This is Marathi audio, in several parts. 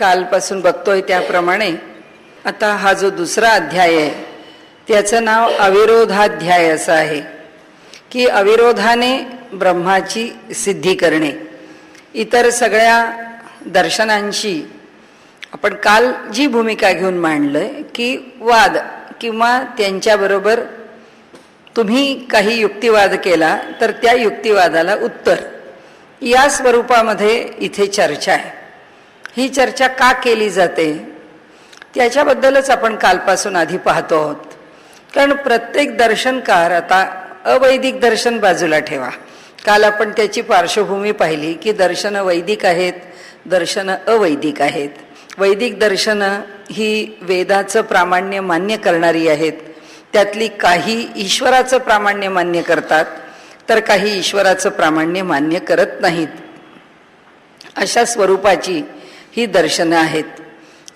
कालपासून बघतोय त्याप्रमाणे आता हा जो दुसरा अध्याय आहे त्याचं नाव अविरोधाध्याय असं आहे की अविरोधाने ब्रह्माची सिद्धी करणे. इतर सगळ्या दर्शनांशी आपण काल जी भूमिका घेऊन मांडलंय की वाद किंवा त्यांच्याबरोबर तुम्ही काही युक्तिवाद केला तर त्या युक्तिवादाला उत्तर, या स्वरूपामध्ये इथे चर्चा आहे. ही चर्चा का केली जाते त्याच्याबद्दलच आपण कालपासून आधी पाहतो आहोत. कारण प्रत्येक दर्शनकार, आता अवैदिक दर्शन बाजूला ठेवा, काल आपण त्याची पार्श्वभूमी पाहिली की दर्शनं वैदिक आहेत, दर्शनं अवैदिक आहेत. वैदिक दर्शनं ही वेदाचं प्रामाण्य मान्य करणारी आहेत. त्यातली काही ईश्वराचं प्रामाण्य मान्य करतात तर काही ईश्वराचं प्रामाण्य मान्य करत नाहीत. अशा स्वरूपाची ही दर्शनं आहेत.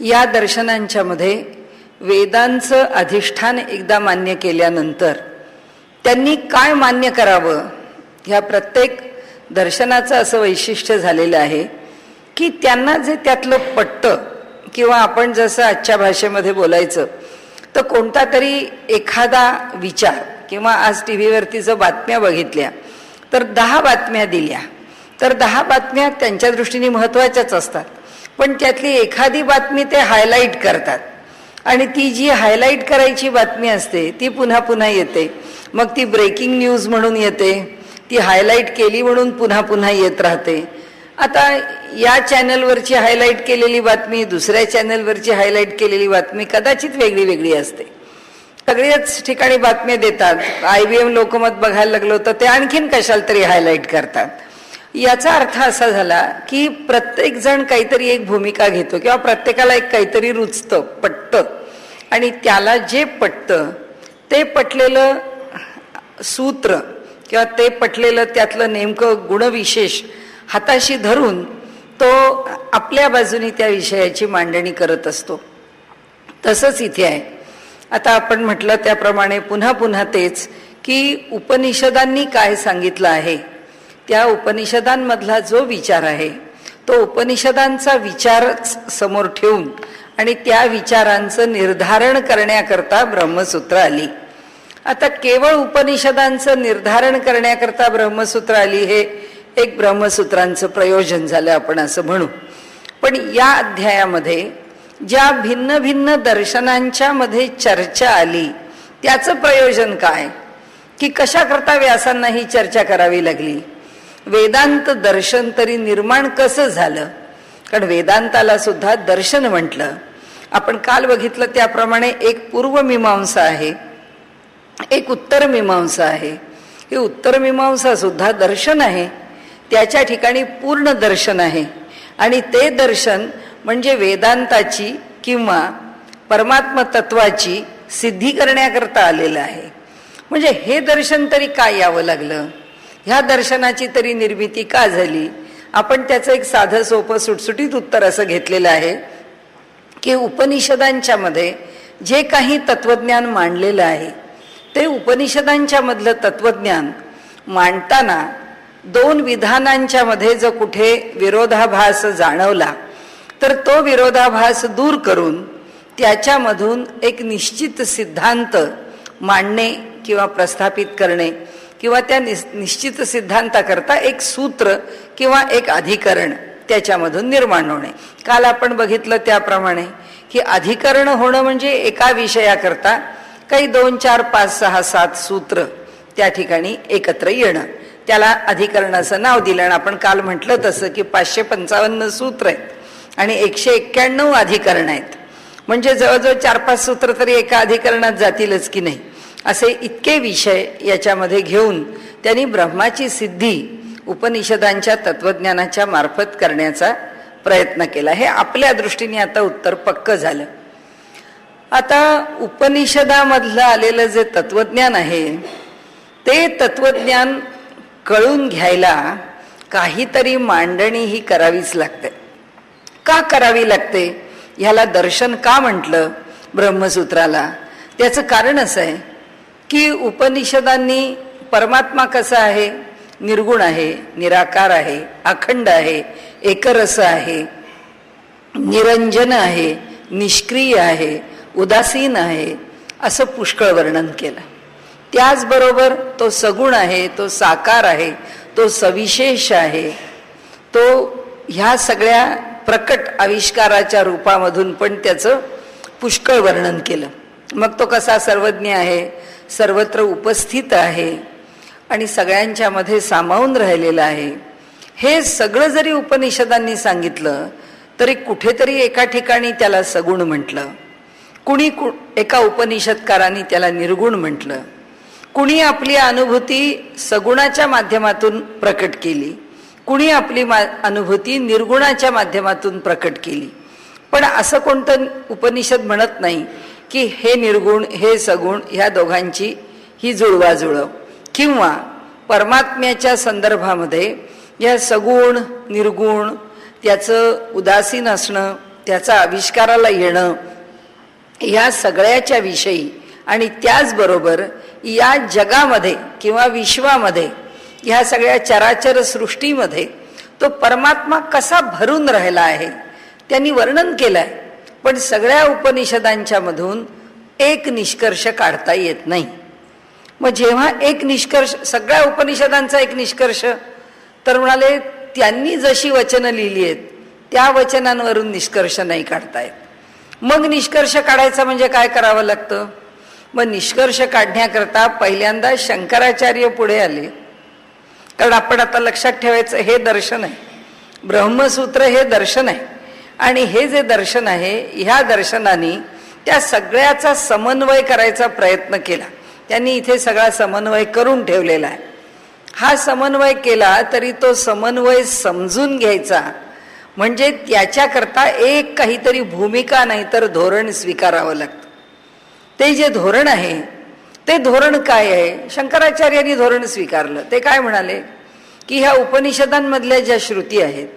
या दर्शनांच्या मध्ये वेदांचं अधिष्ठान एकदा मान्य केल्यानंतर त्यांनी काय मान्य करावं, ह्या प्रत्येक दर्शनाचं असं वैशिष्ट्य झालेलं आहे की त्यांना जे त्यातलं पटतं, किंवा आपण जसं आजच्या भाषेमध्ये बोलायचं तर कोणता तरी एखादा विचार, किंवा आज टी व्हीवरती जर बातम्या बघितल्या तर 10 बातम्या दिल्या तर 10 बातम्या त्यांच्या दृष्टीने महत्त्वाच्याच असतात, पण त्यातली एखादी बातमी ते हायलाईट करतात आणि ती जी हायलाईट करायची बातमी असते ती पुन्हा पुन्हा येते. मग ती ब्रेकिंग न्यूज म्हणून येते, ती हायलाईट केली म्हणून पुन्हा पुन्हा येत राहते. आता या चॅनलवरची हायलाईट केलेली बातमी, दुसऱ्या चॅनलवरची हायलाईट केलेली बातमी कदाचित वेगळी वेगळी असते. सगळ्याच ठिकाणी बातम्या देतात. IBM लोकमत बघायला लागलो तर ते आणखीन कशाला तरी हायलाईट करतात. याचा अर्थ असा झाला की प्रत्येक जण काहीतरी एक भूमिका घेतो, किंवा प्रत्येकाला एक काहीतरी रुचतं, पटतं, आणि त्याला जे पटतं ते पटलेलं सूत्र किंवा ते पटलेलं त्यातलं नेमकं गुणविशेष हाताशी धरून तो आपल्या बाजूनी त्या विषयाची मांडणी करत असतो. तसंच इथे आहे. आता आपण म्हटलं त्याप्रमाणे पुन्हा पुन्हा तेच की उपनिषदांनी काय सांगितलं आहे, त्या उपनिषदांमधला जो विचार आहे तो उपनिषदांचा विचार समोर ठेवून आणि त्या विचारांचं निर्धारण करण्याकरता ब्रह्मसूत्र आली. आता केवळ उपनिषदांचं निर्धारण करण्याकरता ब्रह्मसूत्र आली हे एक ब्रह्मसूत्रांचं प्रयोजन झालं आपण असं म्हणू. पण या अध्यायामध्ये ज्या भिन्न भिन्न दर्शनांच्या मध्ये चर्चा आली त्याचं प्रयोजन काय, की कशाकरता व्यासांना ही चर्चा करावी लागली, वेदांत दर्शन तरी निर्माण कसं झालं. कारण वेदांताला सुद्धा दर्शन म्हटलं. आपण काल बघितलं त्याप्रमाणे एक पूर्वमीमांसा आहे, एक उत्तर मीमांसा आहे. ही उत्तर मीमांसा सुद्धा दर्शन आहे, त्याच्या ठिकाणी पूर्ण दर्शन आहे. आणि ते दर्शन म्हणजे वेदांताची किंवा परमात्म तत्वाची सिद्धी करण्याकरता आलेलं आहे. म्हणजे हे दर्शन तरी काय यावं लागलं, ह्या दर्शनाची तरी निर्मिती का झाली. आपण त्याचं एक साधं सोपं सुटसुटीत उत्तर असं घेतलेलं आहे की उपनिषदांच्या मध्ये जे काही तत्वज्ञान मांडलेलं आहे ते उपनिषदांच्या मधलं तत्वज्ञान मांडताना 2 विधानांच्या मध्ये जर कुठे विरोधाभास जाणवला तर तो विरोधाभास दूर करून त्याच्यामधून एक निश्चित सिद्धांत मांडणे किंवा प्रस्थापित करणे, किंवा त्या निश्चित सिद्धांताकरता एक सूत्र किंवा एक अधिकरण त्याच्यामधून निर्माण होणे. काल आपण बघितलं त्याप्रमाणे की अधिकरण होणं म्हणजे एका विषयाकरता काही 2, 4, 5, 6, 7 सूत्र त्या ठिकाणी एकत्र येणं, त्याला अधिकरणाचं नाव दिलं. आणि आपण काल म्हटलं तसं की 555 सूत्र आहेत आणि 191 अधिकरण आहेत. म्हणजे जवळजवळ 4-5 सूत्र तरी एका अधिकरणात जातीलच की नाही, असे इतके विषय याच्यामध्ये घेऊन त्यांनी ब्रह्माची सिद्धी उपनिषदांच्या तत्वज्ञानाच्या मार्फत करण्याचा प्रयत्न केला. हे आपल्या दृष्टीने आता उत्तर पक्क झालं. आता उपनिषदामधलं आलेलं जे तत्वज्ञान आहे ते तत्वज्ञान कळून घ्यायला काहीतरी मांडणी ही करावीच लागते. का करावी लागते, ह्याला दर्शन का म्हटलं ब्रह्मसूत्राला, त्याचं कारण असं आहे की उपनिषदांनी परमात्मा कसा आहे, निर्गुण आहे, निराकार आहे, अखंड आहे, एकरस आहे, निरंजन आहे, निष्क्रिय आहे, उदासीन आहे, असं पुष्कळ वर्णन केलं. त्याचबरोबर तो सगुण आहे, तो साकार आहे, तो सविशेष आहे, तो ह्या सगळ्या प्रकट आविष्काराच्या रूपामधून पण त्याचं पुष्कळ वर्णन केलं. मग तो कसा सर्वज्ञ आहे, सर्वत्र उपस्थित आहे आणि सगळ्यांच्या मध्ये सामावून राहिलेला आहे. हे सगळं जरी उपनिषदांनी सांगितलं तरी कुठेतरी एका ठिकाणी त्याला सगुण म्हटलं, एका उपनिषदकारांनी त्याला निर्गुण म्हटलं, कुणी आपली अनुभूती सगुणाच्या माध्यमातून प्रकट केली, कुणी आपली अनुभूती निर्गुणाच्या माध्यमातून प्रकट केली. पण असं कोणतं उपनिषद म्हणत नाही की हे निर्गुण हे सगुण ह्या दोघांची ही जुळवाजुळव, किंवा परमात्म्याच्या संदर्भामध्ये या सगुण निर्गुण त्याचं उदासीन असणं, त्याचा आविष्काराला येणं, या सगळ्याच्या विषयी आणि त्याचबरोबर या जगामध्ये किंवा विश्वामध्ये ह्या सगळ्या चराचर सृष्टीमध्ये तो परमात्मा कसा भरून राहिला आहे त्यांनी वर्णन केलंय. पण सगळ्या उपनिषदांच्या मधून एक निष्कर्ष काढता येत नाही. मग जेव्हा एक निष्कर्ष, सगळ्या उपनिषदांचा एक निष्कर्ष, तर म्हणाले त्यांनी जशी वचनं लिहिली आहेत त्या वचनांवरून निष्कर्ष नाही काढता येत. मग निष्कर्ष काढायचा म्हणजे काय करावं लागतं? मग निष्कर्ष काढण्याकरता पहिल्यांदा शंकराचार्य पुढे आले. कारण आपण आता लक्षात ठेवायचं हे दर्शन आहे, ब्रह्मसूत्र हे दर्शन आहे, आणि हे जे दर्शन आहे ह्या दर्शनाने त्या सगळ्याचा समन्वय करायचा प्रयत्न केला. त्यांनी इथे सगळा समन्वय करून ठेवलेला आहे. हा समन्वय केला तरी तो समन्वय समजून घ्यायचा म्हणजे त्याच्याकरता एक काहीतरी भूमिका नाही तर धोरण स्वीकारावं लागतं. ते जे धोरण आहे ते धोरण काय आहे? शंकराचार्यांनी धोरण स्वीकारलं. ते काय म्हणाले की ह्या उपनिषदांमधल्या ज्या श्रुती आहेत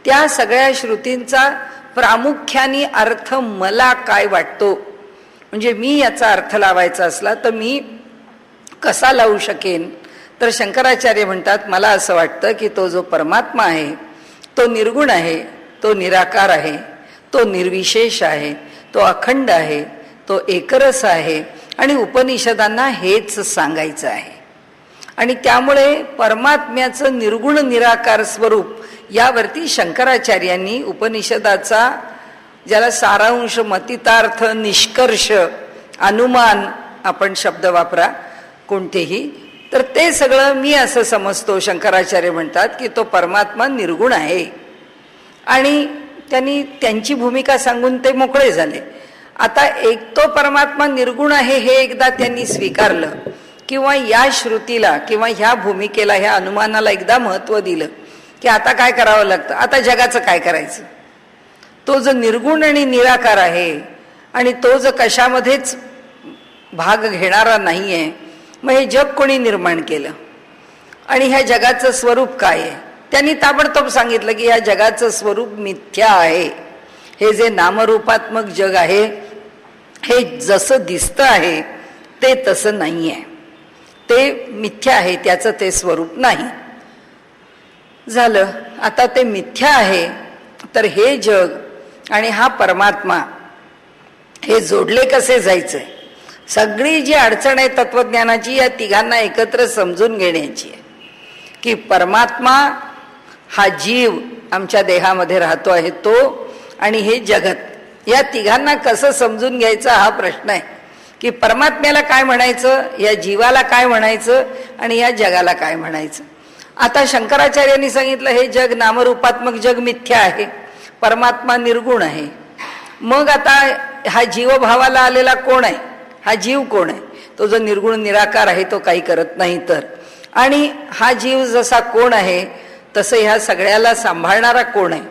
त्या सगळ्या श्रुतींचा प्रामुख्याने अर्थ मला काय वाटतो, म्हणजे मी याचा अर्थ लावायचा असला तर मी कसा लावू शकेन? तर शंकराचार्य म्हणतात मला असं वाटतं की तो जो परमात्मा आहे तो निर्गुण आहे, तो निराकार आहे, तो निर्विशेष आहे, तो अखंड आहे, तो एकरस आहे आणि उपनिषदांना हेच सांगायचं आहे. आणि त्यामुळे परमात्म्याचं निर्गुण निराकार स्वरूप यावरती शंकराचार्यांनी उपनिषदाचा, ज्याला सारांश, मतितार्थ, निष्कर्ष, अनुमान आपण शब्द वापरा कोणतेही, तर ते सगळं मी असं समजतो. शंकराचार्य म्हणतात की तो परमात्मा निर्गुण आहे आणि त्यांनी त्यांची भूमिका सांगून ते मोकळे झाले. आता एक तो परमात्मा निर्गुण आहे हे एकदा त्यांनी स्वीकारलं किंवा या श्रुतीला किंवा ह्या भूमिकेला, ह्या अनुमानाला एकदा महत्त्व दिलं की आता काय करावं लागतं, आता जगाचं काय करायचं? तो जो निर्गुण आणि निराकार आहे आणि तो जो कशामध्येच भाग घेणारा नाहीये, मग हे जग कोणी निर्माण केलं आणि ह्या जगाचं स्वरूप काय आहे? त्यांनी ताबडतोब सांगितलं की ह्या जगाचं स्वरूप मिथ्या आहे. हे जे नामरूपात्मक जग आहे हे जसं दिसतं आहे ते तसं नाही आहे, ते मिथ्या आहे, त्याचं ते स्वरूप नाही. झालं, आता ते मिथ्या आहे तर हे जग आणि हा परमात्मा हे जोडले कसे जायचंय? सगळी जी अडचण आहे तत्वज्ञानाची या तिघांना एकत्र समजून घेण्याची आहे की परमात्मा हा जीव आमच्या देहामध्ये राहतो आहे तो, आणि हे जगत, या तिघांना कसं समजून घ्यायचा हा प्रश्न आहे की परमात्म्याला काय म्हणायचं, या जीवाला काय म्हणायचं आणि या जगाला काय म्हणायचं. आता शंकराचार्यांनी सांगितलं हे जग नामरूपात्मक जग मिथ्या आहे, परमात्मा निर्गुण आहे. मग आता हा जीवभावाला आलेला कोण आहे? हा जीव कोण आहे? तो जो निर्गुण निराकार आहे तो काही करत नाही तर, आणि हा जीव जसा कोण आहे तसं ह्या सगळ्याला सांभाळणारा कोण आहे?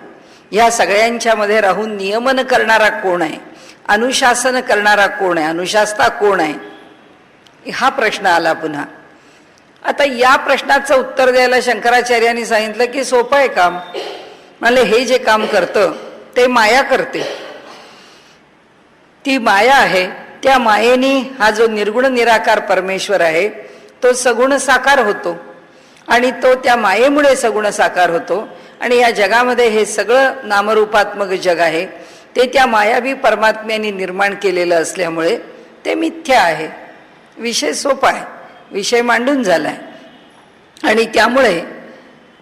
ह्या सगळ्यांच्या मध्ये राहून नियमन करणारा कोण आहे? अनुशासन करणारा कोण आहे? अनुशास्ता कोण आहे? हा प्रश्न आला पुन्हा. आता या प्रश्नाचं उत्तर द्यायला शंकराचार्यांनी सांगितलं की सोपं आहे काम. म्हणजे हे जे काम करतं ते माया करते, ती माया आहे. त्या मायेने हा जो निर्गुण निराकार परमेश्वर आहे तो सगुण साकार होतो आणि तो त्या मायेमुळे सगुण साकार होतो आणि या जगामध्ये हे सगळं नामरूपात्मक जग आहे ते त्या मायावी परमात्म्याने निर्माण केलेलं असल्यामुळे ते मिथ्या आहे. विषय सोपा आहे, विषय मांडून झाला आहे आणि त्यामुळे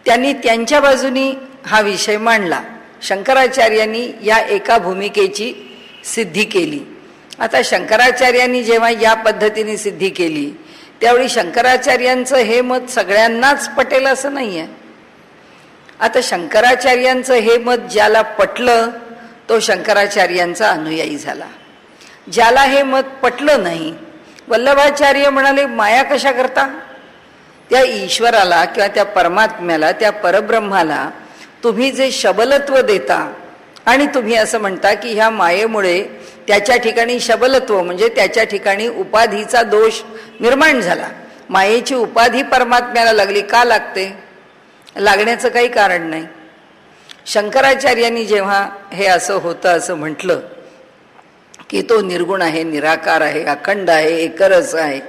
त्यांनी त्यांच्या बाजूनी हा विषय मांडला. शंकराचार्यांनी या एका भूमिकेची सिद्धी केली. आता शंकराचार्यांनी जेव्हा या पद्धतीने सिद्धी केली त्यावेळी शंकराचार्यांचं हे मत सगळ्यांनाच पटेल असं नाही आहे. आता शंकराचार्यांचं हे मत ज्याला पटलं तो शंकराचार्यांचा अनुयायी झाला. ज्याला हे मत पटलं नाही, वल्लभाचार्य म्हणाले माया कशा करता? त्या ईश्वराला किंवा त्या परमात्म्याला, त्या परब्रह्माला तुम्ही जे शबलत्व देता आणि तुम्ही असं म्हणता की ह्या मायेमुळे त्याच्या ठिकाणी शबलत्व म्हणजे त्याच्या ठिकाणी उपाधीचा दोष निर्माण झाला. मायेची उपाधी परमात्म्याला लागली. का लागते? लागण्याचं काही कारण नाही. शंकराचार्यांनी जेव्हा हे असं होतं असं म्हटलं की तो निर्गुण आहे, निराकार आहे, अखंड आहे, एकरस आहे,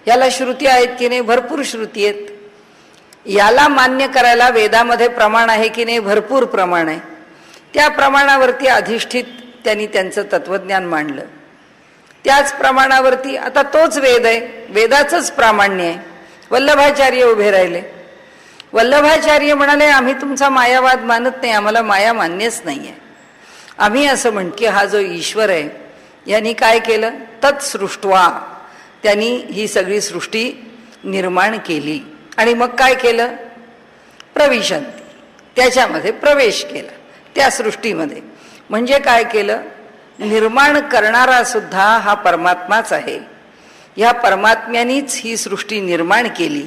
याला श्रुती आहेत की नाही? भरपूर श्रुती आहेत. याला मान्य करायला वेदामध्ये प्रमाण आहे की नाही? भरपूर प्रमाण आहे. त्या प्रमाणावरती अधिष्ठित त्यांनी त्यांचं तत्वज्ञान मांडलं. त्याच प्रमाणावरती आता तोच वेद आहे, वेदाचंच प्रामाण्य आहे. वल्लभाचार्य उभे राहिले. वल्लभाचार्य म्हणाले आम्ही तुमचा मायावाद मानत नाही, आम्हाला माया मान्यच नाही आहे. आम्ही असं म्हण की हा जो ईश्वर आहे यांनी काय केलं? तत्सृष्ट्वा, त्यांनी ही सगळी सृष्टी निर्माण केली आणि मग काय केलं? प्रविशंती, त्याच्यामध्ये प्रवेश केला त्या सृष्टीमध्ये. म्हणजे काय केलं? निर्माण करणारा सुद्धा हा परमात्माच आहे. ह्या परमात्म्यानीच ही सृष्टी निर्माण केली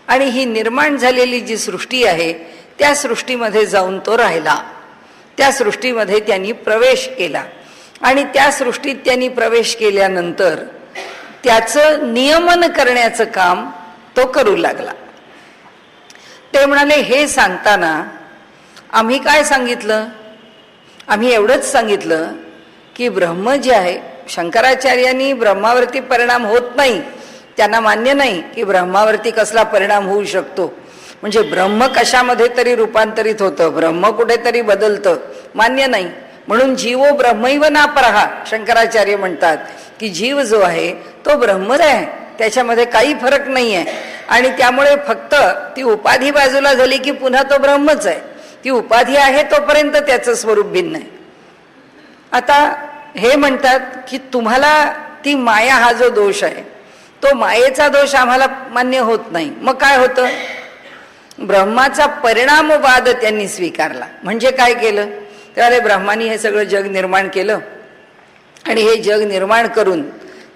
आणि ही निर्माण झालेली जी सृष्टी आहे त्या सृष्टीमध्ये जाऊन तो राहिला. त्या सृष्टीमध्ये त्यांनी प्रवेश केला आणि त्या सृष्टीत त्यांनी प्रवेश केल्यानंतर त्याचं नियमन करण्याचं काम तो करू लागला. ते म्हणाले हे सांगताना आम्ही काय सांगितलं? आम्ही एवढंच सांगितलं की ब्रह्म जे आहे, शंकराचार्यांनी ब्रह्मावरती परिणाम होत नाही, त्यांना मान्य नाही की ब्रह्मावरती कसला परिणाम होऊ शकतो. म्हणजे ब्रह्म कशामध्ये तरी रूपांतरित होतं, ब्रह्म कुठेतरी बदलतं, मान्य नाही. म्हणून जीवो ब्रह्मैव नापरहा, शंकराचार्य म्हणतात की जीव जो आहे तो ब्रह्मच आहे, त्याच्यामध्ये काही फरक नाही आहे. आणि त्यामुळे फक्त ती उपाधी बाजूला झाली की पुन्हा तो ब्रह्मच आहे. ती उपाधी आहे तोपर्यंत त्याचं स्वरूप भिन्न आहे. आता हे म्हणतात की तुम्हाला ती माया हा जो दोष आहे तो मायेचा दोष आम्हाला मान्य होत नाही. मग काय होतं? ब्रह्माचा परिणामवाद त्यांनी स्वीकारला. म्हणजे काय केलं? त्यावेळेला ब्रह्मानी हे सगळं जग निर्माण केलं आणि हे जग निर्माण करून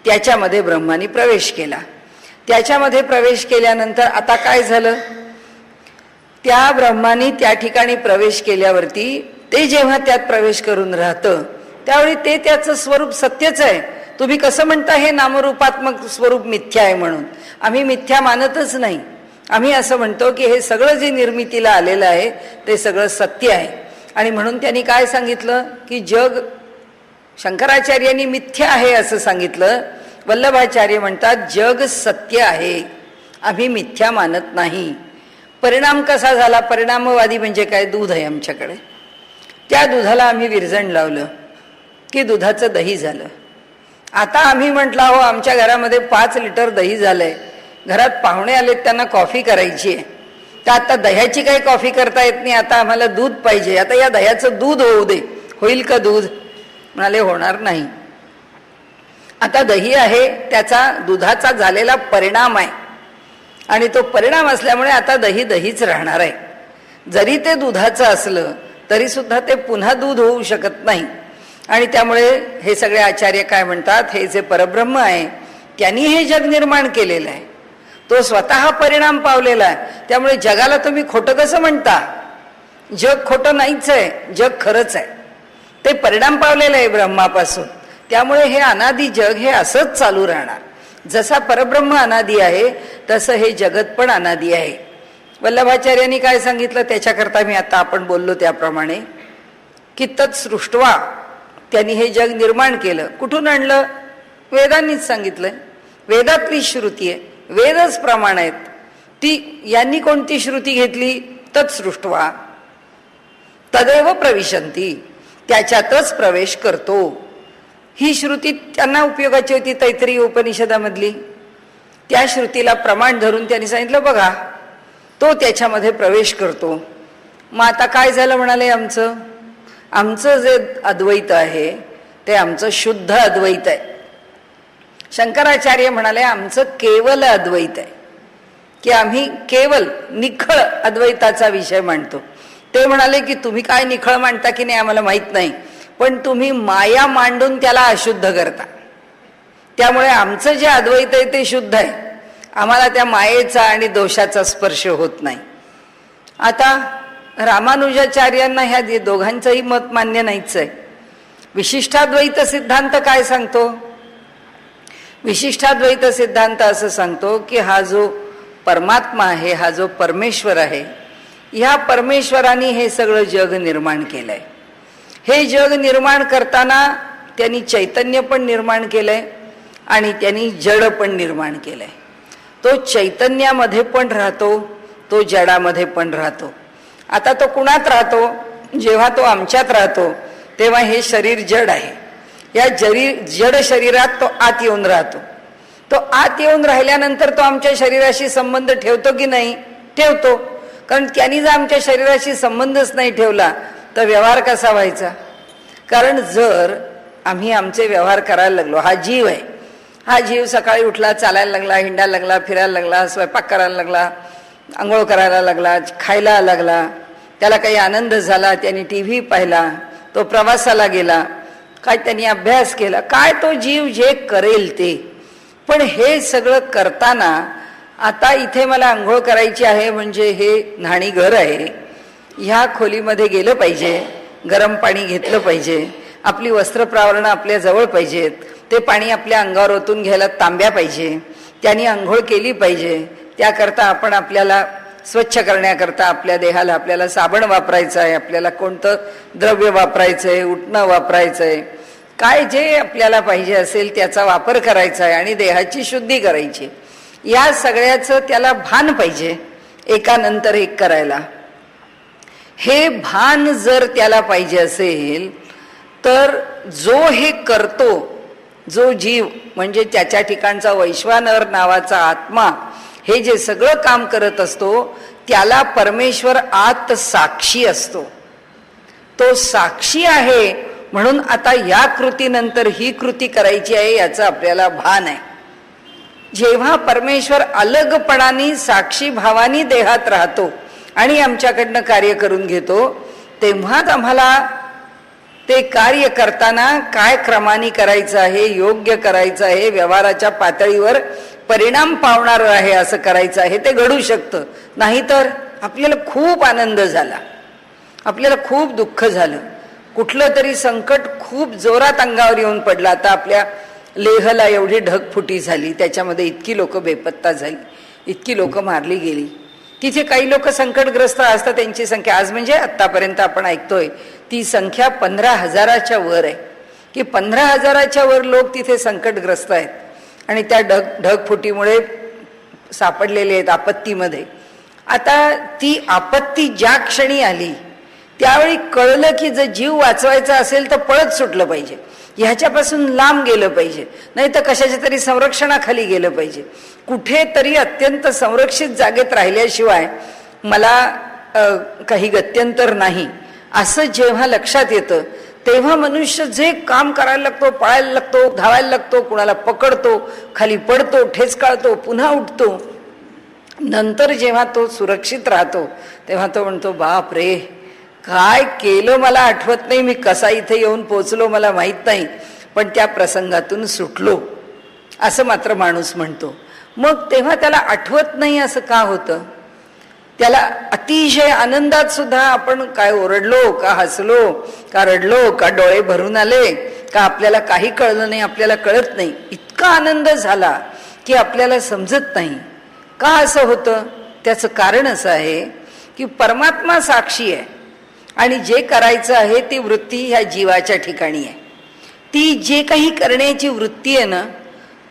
त्याच्यामध्ये ब्रह्मानी प्रवेश केला. त्याच्यामध्ये प्रवेश केल्यानंतर आता काय झालं? त्या ब्रह्मानी त्या ठिकाणी प्रवेश केल्यावरती ते जेव्हा त्यात प्रवेश करून राहतं त्यावेळी ते त्याचं स्वरूप सत्यच आहे. तुम्ही कसं म्हणता हे नामरूपात्मक स्वरूप मिथ्या आहे म्हणून? आम्ही मिथ्या मानतच नाही. आम्ही असं म्हणतो की हे सगळं जे निर्मितीला आलेलं आहे ते सगळं सत्य आहे. आणि म्हणून त्यांनी काय सांगितलं की जग शंकराचार्यांनी मिथ्या आहे असं सांगितलं. वल्लभाचार्य म्हणतात जग सत्य आहे, आम्ही मिथ्या मानत नाही. परिणाम कसा झाला? परिणामवादी म्हणजे काय? दूध आहे आमच्याकडे, त्या दुधाला आम्ही विरजण लावलं की दुधाचं दही झालं. आता आम्ही म्हटलं हो आमच्या घरामध्ये 5 लिटर दही झालंय, घरात पाहुणे आलेत त्यांना कॉफी करायची आहे, तर आता दह्याची काही कॉफी करता येत नाही, आता आम्हाला दूध पाहिजे, आता या दह्याचं दूध होऊ दे. होईल का दूध? म्हणाले होणार नाही. आता दही आहे त्याचा दुधाचा झालेला परिणाम आहे आणि तो परिणाम असल्यामुळे आता दही दहीच राहणार आहे. जरी ते दुधाचं असलं तरी सुद्धा ते पुन्हा दूध होऊ शकत नाही. आणि त्यामुळे हे सगळे आचार्य काय म्हणतात, हे जे परब्रह्म आहे त्यांनी हे जग निर्माण केलेलं आहे, तो स्वतः परिणाम पावलेला आहे. त्यामुळे जगाला तुम्ही खोटं कसं म्हणता? जग खोटं नाहीच आहे, जग खरंच आहे. ते परिणाम पावलेलं आहे ब्रह्मापासून. त्यामुळे हे अनादी जग हे असंच चालू राहणार. जसा परब्रह्म अनादी आहे तसं हे जगत पण अनादी आहे. वल्लभाचार्यांनी काय सांगितलं त्याच्याकरता मी आता आपण बोललो त्याप्रमाणे की तत्सृष्ट्वा, त्यांनी हे जग निर्माण केलं. कुठून आणलं? वेदांनीच सांगितलंय. वेदातली श्रुती आहे, वेदच प्रमाण आहेत. ती यांनी कोणती श्रुती घेतली? तत्सृष्ट्वा. तदेव प्रविशंती, त्याच्यातच प्रवेश करतो. ही श्रुती त्यांना उपयोगाची होती तैत्तिरीय उपनिषदामधली. त्या श्रुतीला प्रमाण धरून त्यांनी सांगितलं बघा तो त्याच्यामध्ये प्रवेश करतो. मग आता काय झालं म्हणाले, आमचं जे अद्वैत आहे ते आमचं शुद्ध अद्वैत आहे. शंकराचार्य म्हणाले आमचं केवल अद्वैत आहे, की आम्ही केवल निखळ अद्वैताचा विषय मांडतो. ते म्हणाले की तुम्ही काय निखळ मांडता की नाही आम्हाला माहित नाही, पण तुम्ही माया मांडून त्याला अशुद्ध करता. त्यामुळे आमचं जे अद्वैत आहे ते शुद्ध आहे, आम्हाला त्या मायेचा आणि दोषाचा स्पर्श होत नाही. आता रामानुजाचार्यांना ह्या दोघांचंही मत मान्य नाहीच आहे. विशिष्टाद्वैत सिद्धांत काय सांगतो? विशिष्टाद्वैत सिद्धांत असं सांगतो की हा जो परमात्मा आहे, हा जो परमेश्वर आहे, ह्या परमेश्वराने हे सगळं जग निर्माण केलंय. हे जग निर्माण करताना त्यांनी चैतन्य पण निर्माण केलंय आणि त्यांनी जड पण निर्माण केलंय. तो चैतन्यामध्ये पण राहतो, तो जडामध्ये पण राहतो. आता तो कुणात राहतो? जेव्हा तो आमच्यात राहतो तेव्हा हे शरीर जड आहे. या जड शरीरात तो आत येऊन राहतो. तो आत येऊन राहिल्यानंतर तो आमच्या शरीराशी संबंध ठेवतो की नाही? ठेवतो. कारण त्यांनी जर आमच्या शरीराशी संबंधच नाही ठेवला तर व्यवहार कसा व्हायचा? कारण जर आम्ही आमचे व्यवहार करायला लागलो, हा जीव आहे, हा जीव सकाळी उठला, चालायला लागला, हिंडायला लागला, फिरायला लागला, स्वयंपाक करायला लागला, आंघोळ करायला लागला, खायला लागला, त्याला काही आनंद झाला, त्यांनी TV पाहिला, तो प्रवासाला गेला, काय त्यांनी अभ्यास केला, काय तो जीव जे करेल ते. पण हे सगळं करताना आता इथे मला आंघोळ करायची आहे म्हणजे हे न्हाणी घर आहे, ह्या खोलीमध्ये गेलं पाहिजे, गरम पाणी घेतलं पाहिजे, आपली वस्त्रप्रावरणं आपल्या जवळ पाहिजेत, ते पाणी आपल्या अंगावर ओतून घ्यायला तांब्या पाहिजे, त्यांनी आंघोळ केली पाहिजे. त्याकरता आपण आपल्याला स्वच्छ करण्याकरता आपल्या देहाला आपल्याला साबण वापरायचं आहे, आपल्याला कोणतं द्रव्य वापरायचं आहे, उटणं वापरायचं आहे, काय जे आपल्याला पाहिजे असेल त्याचा वापर करायचा आहे आणि देहाची शुद्धी करायची. या सगळ्याचं त्याला भान पाहिजे एकानंतर एक करायला. हे भान जर त्याला पाहिजे असेल तर जो हे करतो, जो जीव म्हणजे त्याच्या ठिकाणचा वैश्वानर नावाचा आत्मा हे जे सगळं काम करत असतो त्याला परमेश्वर आत साक्षी असतो. तो साक्षी आहे म्हणून आता या कृतीनंतर ही कृती करायची आहे याचं आपल्याला भान आहे. जेव्हा परमेश्वर अलगपणाने साक्षी भावानी देहात राहतो आणि आमच्याकडनं कार्य करून घेतो तेव्हाच आम्हाला ते कार्य करताना काय क्रमाने करायचं आहे, योग्य करायचं आहे, व्यवहाराच्या पातळीवर परिणाम पावणार आहे असं करायचं आहे ते घडू शकतं. नाहीतर आपल्याला खूप आनंद झाला, आपल्याला खूप दुःख झालं, कुठलं तरी संकट खूप जोरात अंगावर येऊन पडलं. आता आपल्या लेहला एवढी ढगफुटी झाली, त्याच्यामध्ये इतकी लोक बेपत्ता झाली, इतकी लोक मारली गेली. तिथे काही लोक संकटग्रस्त असतात, त्यांची संख्या आज म्हणजे आतापर्यंत आपण ऐकतोय ती संख्या 15,000च्या वर आहे, की 15,000च्या वर लोक तिथे संकटग्रस्त आहेत आणि त्या ढगफुटीमुळे सापडलेले आहेत आपत्तीमध्ये. आता ती आपत्ती ज्या क्षणी आली त्यावेळी कळलं की जर जीव वाचवायचा असेल तर पळत सुटलं पाहिजे, ह्याच्यापासून लांब गेलं पाहिजे, नाही तर कशाच्या तरी संरक्षणाखाली गेलं पाहिजे. कुठेतरी अत्यंत संरक्षित जागेत राहिल्याशिवाय मला काही गत्यंतर नाही असं जेव्हा लक्षात येतं तेव्हा मनुष्य जे काम करायला लागतो, पळायला लागतो, धावायला लागतो, कुणाला पकडतो, खाली पडतो, ठेच काढतो, पुन्हा उठतो. नंतर जेव्हा तो सुरक्षित राहतो तेव्हा तो म्हणतो बाप रे काय केलं मला आठवत नाही, मी कसा इथे येऊन पोचलो मला माहीत नाही, पण त्या प्रसंगातून सुटलो असं मात्र माणूस म्हणतो. मग तेव्हा त्याला आठवत नाही असं का होतं? त्याला अतिशय आनंदात सुद्धा आपण काय ओरडलो का हसलो का रडलो का डोळे भरून आले का आपल्याला काही कळलं नाही, आपल्याला कळत नाही, इतका आनंद झाला की आपल्याला समजत नाही का असं होतं. त्याचं कारण असं आहे की परमात्मा साक्षी आहे आणि जे करायचं आहे ती वृत्ती ह्या जीवाच्या ठिकाणी आहे. ती जे काही करण्याची वृत्ती आहे ना,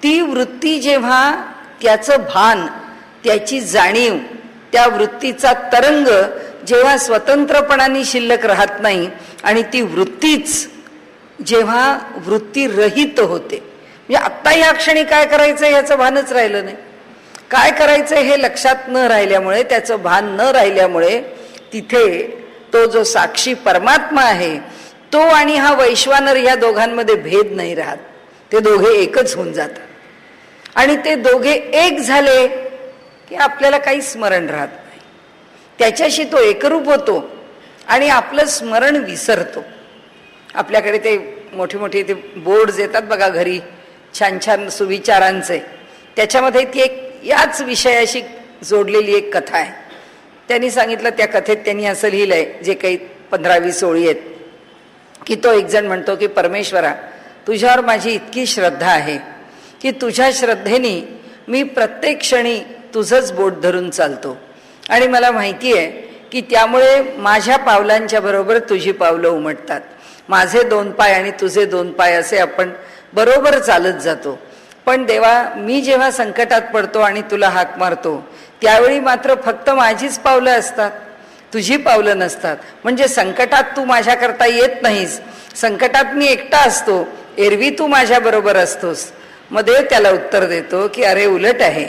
ती वृत्ती जेव्हा त्याचं भान, त्याची जाणीव, त्या वृत्तीचा तरंग जेव्हा स्वतंत्रपणाने शिल्लक राहत नाही आणि ती वृत्तीच जेव्हा वृत्तीरहित होते, म्हणजे आत्ता या क्षणी काय करायचं याचं भानच राहिलं नाही, काय करायचं हे लक्षात न राहिल्यामुळे, त्याचं भान न राहिल्यामुळे तिथे तो जो साक्षी परमात्मा आहे तो आणि हा वैश्वानर या दोघांमध्ये भेद नाही राहत, ते दोघे एकच होऊन जातात आणि ते दोघे एक झाले की आपल्याला काही स्मरण राहत नाही, त्याच्याशी तो एकरूप होतो आणि आपलं स्मरण विसरतो. आपल्याकडे ते मोठे मोठे ते बोर्ड्स येतात बघा घरी छान छान सुविचारांचे, त्याच्यामध्ये ती एक याच विषयाशी जोडलेली एक कथा आहे. त्यांनी सांगितलं, त्या कथेत त्यांनी असं लिहिलंय, जे काही 15-20 ओळी आहेत, की तो एक जण म्हणतो की परमेश्वरा, तुझ्यावर माझी इतकी श्रद्धा आहे की तुझ्या श्रद्धेने मी प्रत्येक क्षणी तुझंच बोट धरून चालतो आणि मला माहिती आहे की त्यामुळे माझ्या पावलांच्या बरोबर तुझी पावलं उमटतात, माझे 2 पाय आणि तुझे 2 पाय असे आपण बरोबर चालत जातो. पण देवा, मी जेव्हा संकटात पडतो आणि तुला हाक मारतो त्यावेळी मात्र फक्त माझीच पावलं असतात, तुझी पावलं नसतात. म्हणजे संकटात तू माझ्याकरता येत नाहीस, संकटात मी एकटा असतो, एरवी तू माझ्या बरोबर असतोस. मग देव त्याला उत्तर देतो की अरे उलट आहे,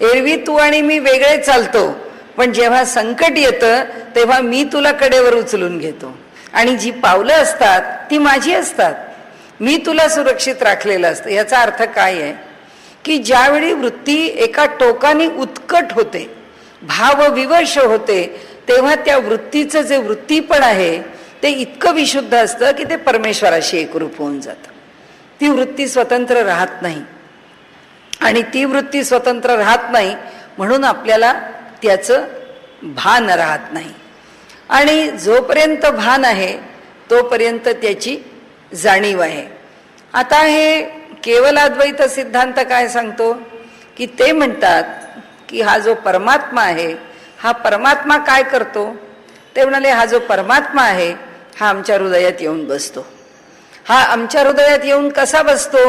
एरवी तू आणि मी वेगळे चालतो, पण जेव्हा संकट येतं तेव्हा मी तुला कडेवर उचलून घेतो आणि जी पावलं असतात ती माझी असतात, मी तुला सुरक्षित राखलेलं असतं. याचा अर्थ काय आहे की ज्यावेळी वृत्ती एका टोकाने उत्कट होते, भावविवश होते, तेव्हा त्या वृत्तीचं जे वृत्तीपण आहे ते इतकं विशुद्ध असतं की ते परमेश्वराशी एकरूप होऊन जातं. ती वृत्ती स्वतंत्र राहत नाही आणि ती वृत्ती स्वतंत्र राहत नाही म्हणून आपल्याला त्याचं भान राहत नाही आणि जोपर्यंत भान आहे तोपर्यंत त्याची जाणीव आहे. आता हे केवल अद्वैत सिद्धांत काय सांगतो की ते म्हणतात की हा जो परमात्मा आहे, हा परमात्मा काय करतो, ते म्हणाले हा जो परमात्मा आहे हा आमच्या हृदयात येऊन बसतो. हा आमच्या हृदयात येऊन कसा बसतो,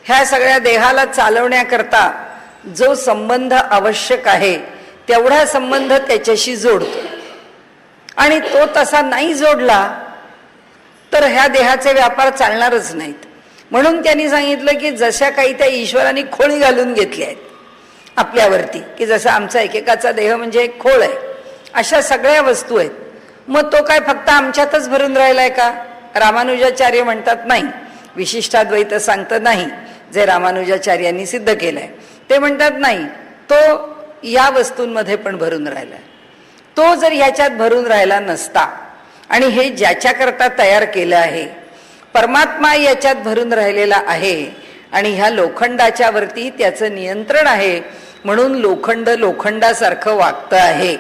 ह्या सगळ्या देहाला चालवण्याकरता जो संबंध आवश्यक आहे तेवढा संबंध त्याच्याशी जोडतो आणि तो तसा नाही जोडला तर ह्या देहाचे व्यापार चालणारच नाहीत. म्हणून त्यांनी सांगितलं की जशा काही त्या ईश्वराने खोळी घालून घेतल्या आहेत आपल्यावरती, की जसं आमचा एकेकाचा देह म्हणजे एक खोळ आहे, अशा सगळ्या वस्तू आहेत. मग तो काय फक्त आमच्यातच भरून राहिलाय का? रामानुजाचार्य म्हणतात नाही, विशिष्टाद्वैत सांगतं नाही, जे रामानुजाचार्यांनी सिद्ध केलंय ते म्हणतात नाही, तो या वस्तूंमध्ये पण भरून राहिलाय. तो जर ह्याच्यात भरून राहिला नसता आणि हे ज्याच्याकरता तयार केलं आहे, परमात्मा याच्यात भरून राहिलेला आहे आणि ह्या लोखंडाच्या वरती त्याचं नियंत्रण आहे म्हणून लोखंड लोखंडासारखं वागतं आहे.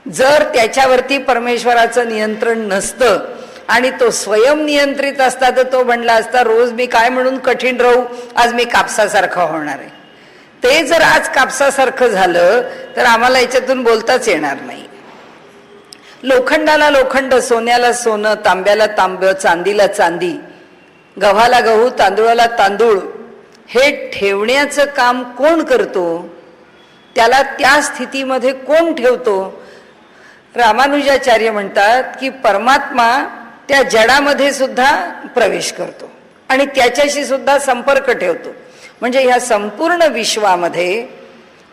जर त्याच्यावरती परमेश्वराचं नियंत्रण नसतं आणि तो स्वयं नियंत्रित असता तर तो म्हणला असता रोज मी काय म्हणून कठीण राहू, आज मी कापसासारखं होणार आहे. ते जर आज कापसासारखं झालं तर आम्हाला याच्यातून बोलताच येणार नाही. लोखंडाला लोखंड, सोन्याला सोनं, तांब्याला तांब, चांदीला चांदी, गव्हाला गहू, तांदूळाला तांदूळ, हे ठेवण्याचं काम कोण करतो, त्याला त्या स्थितीमध्ये कोण ठेवतो? रामानुजाचार्य म्हणतात की परमात्मा त्या जडामध्ये सुद्धा प्रवेश करतो आणि त्याच्याशी सुद्धा संपर्क ठेवतो. म्हणजे ह्या संपूर्ण विश्वामध्ये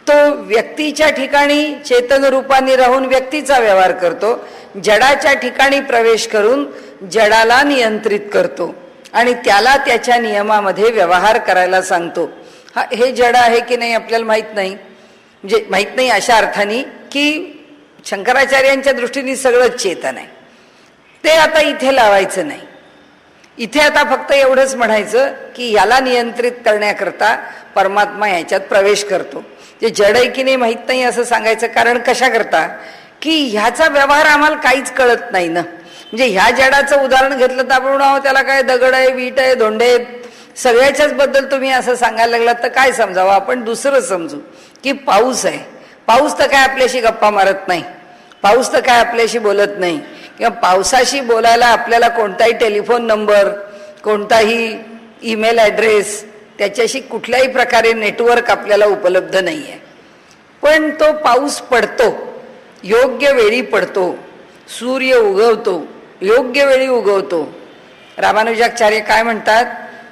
तो व्यक्तीच्या ठिकाणी चेतन रूपाने राहून व्यक्तीचा व्यवहार करतो, जडाच्या ठिकाणी प्रवेश करून जडाला नियंत्रित करतो आणि त्याला त्याच्या नियमामध्ये व्यवहार करायला सांगतो. हे जड आहे की नाही आपल्याला माहित नाही, म्हणजे माहित नाही अशा अर्थाने की शंकराचार्यांच्या दृष्टीने सगळंच चेतन आहे. ते आता इथे लावायचं नाही. इथे आता फक्त एवढंच म्हणायचं की याला नियंत्रित करण्याकरता परमात्मा याच्यात प्रवेश करतो. ते जड आहे की नाही माहित नाही असं सांगायचं कारण कशा करता की ह्याचा व्यवहार आम्हाला काहीच कळत नाही ना. म्हणजे ह्या जडाचं उदाहरण घेतलं तर आपण त्याला काय दगड आहे, वीट आहे, धोंडे आहेत, सगळ्याच्याच बद्दल तुम्ही असं सांगायला लागलात तर काय समजावं आपण? दुसरं समजू की पाऊस आहे. पाऊस तर काय आपल्याशी गप्पा मारत नाही, पाऊस तर काय आपल्याशी बोलत नाही, किंवा पावसाशी बोलायला आपल्याला कोणताही टेलिफोन नंबर, कोणताही ईमेल ॲड्रेस, त्याच्याशी कुठल्याही प्रकारे नेटवर्क आपल्याला उपलब्ध नाही आहे. पण तो पाऊस पडतो योग्य वेळी पडतो, सूर्य उगवतो, योग्य वेळी उगवतो. रामानुजाचार्य काय म्हणतात,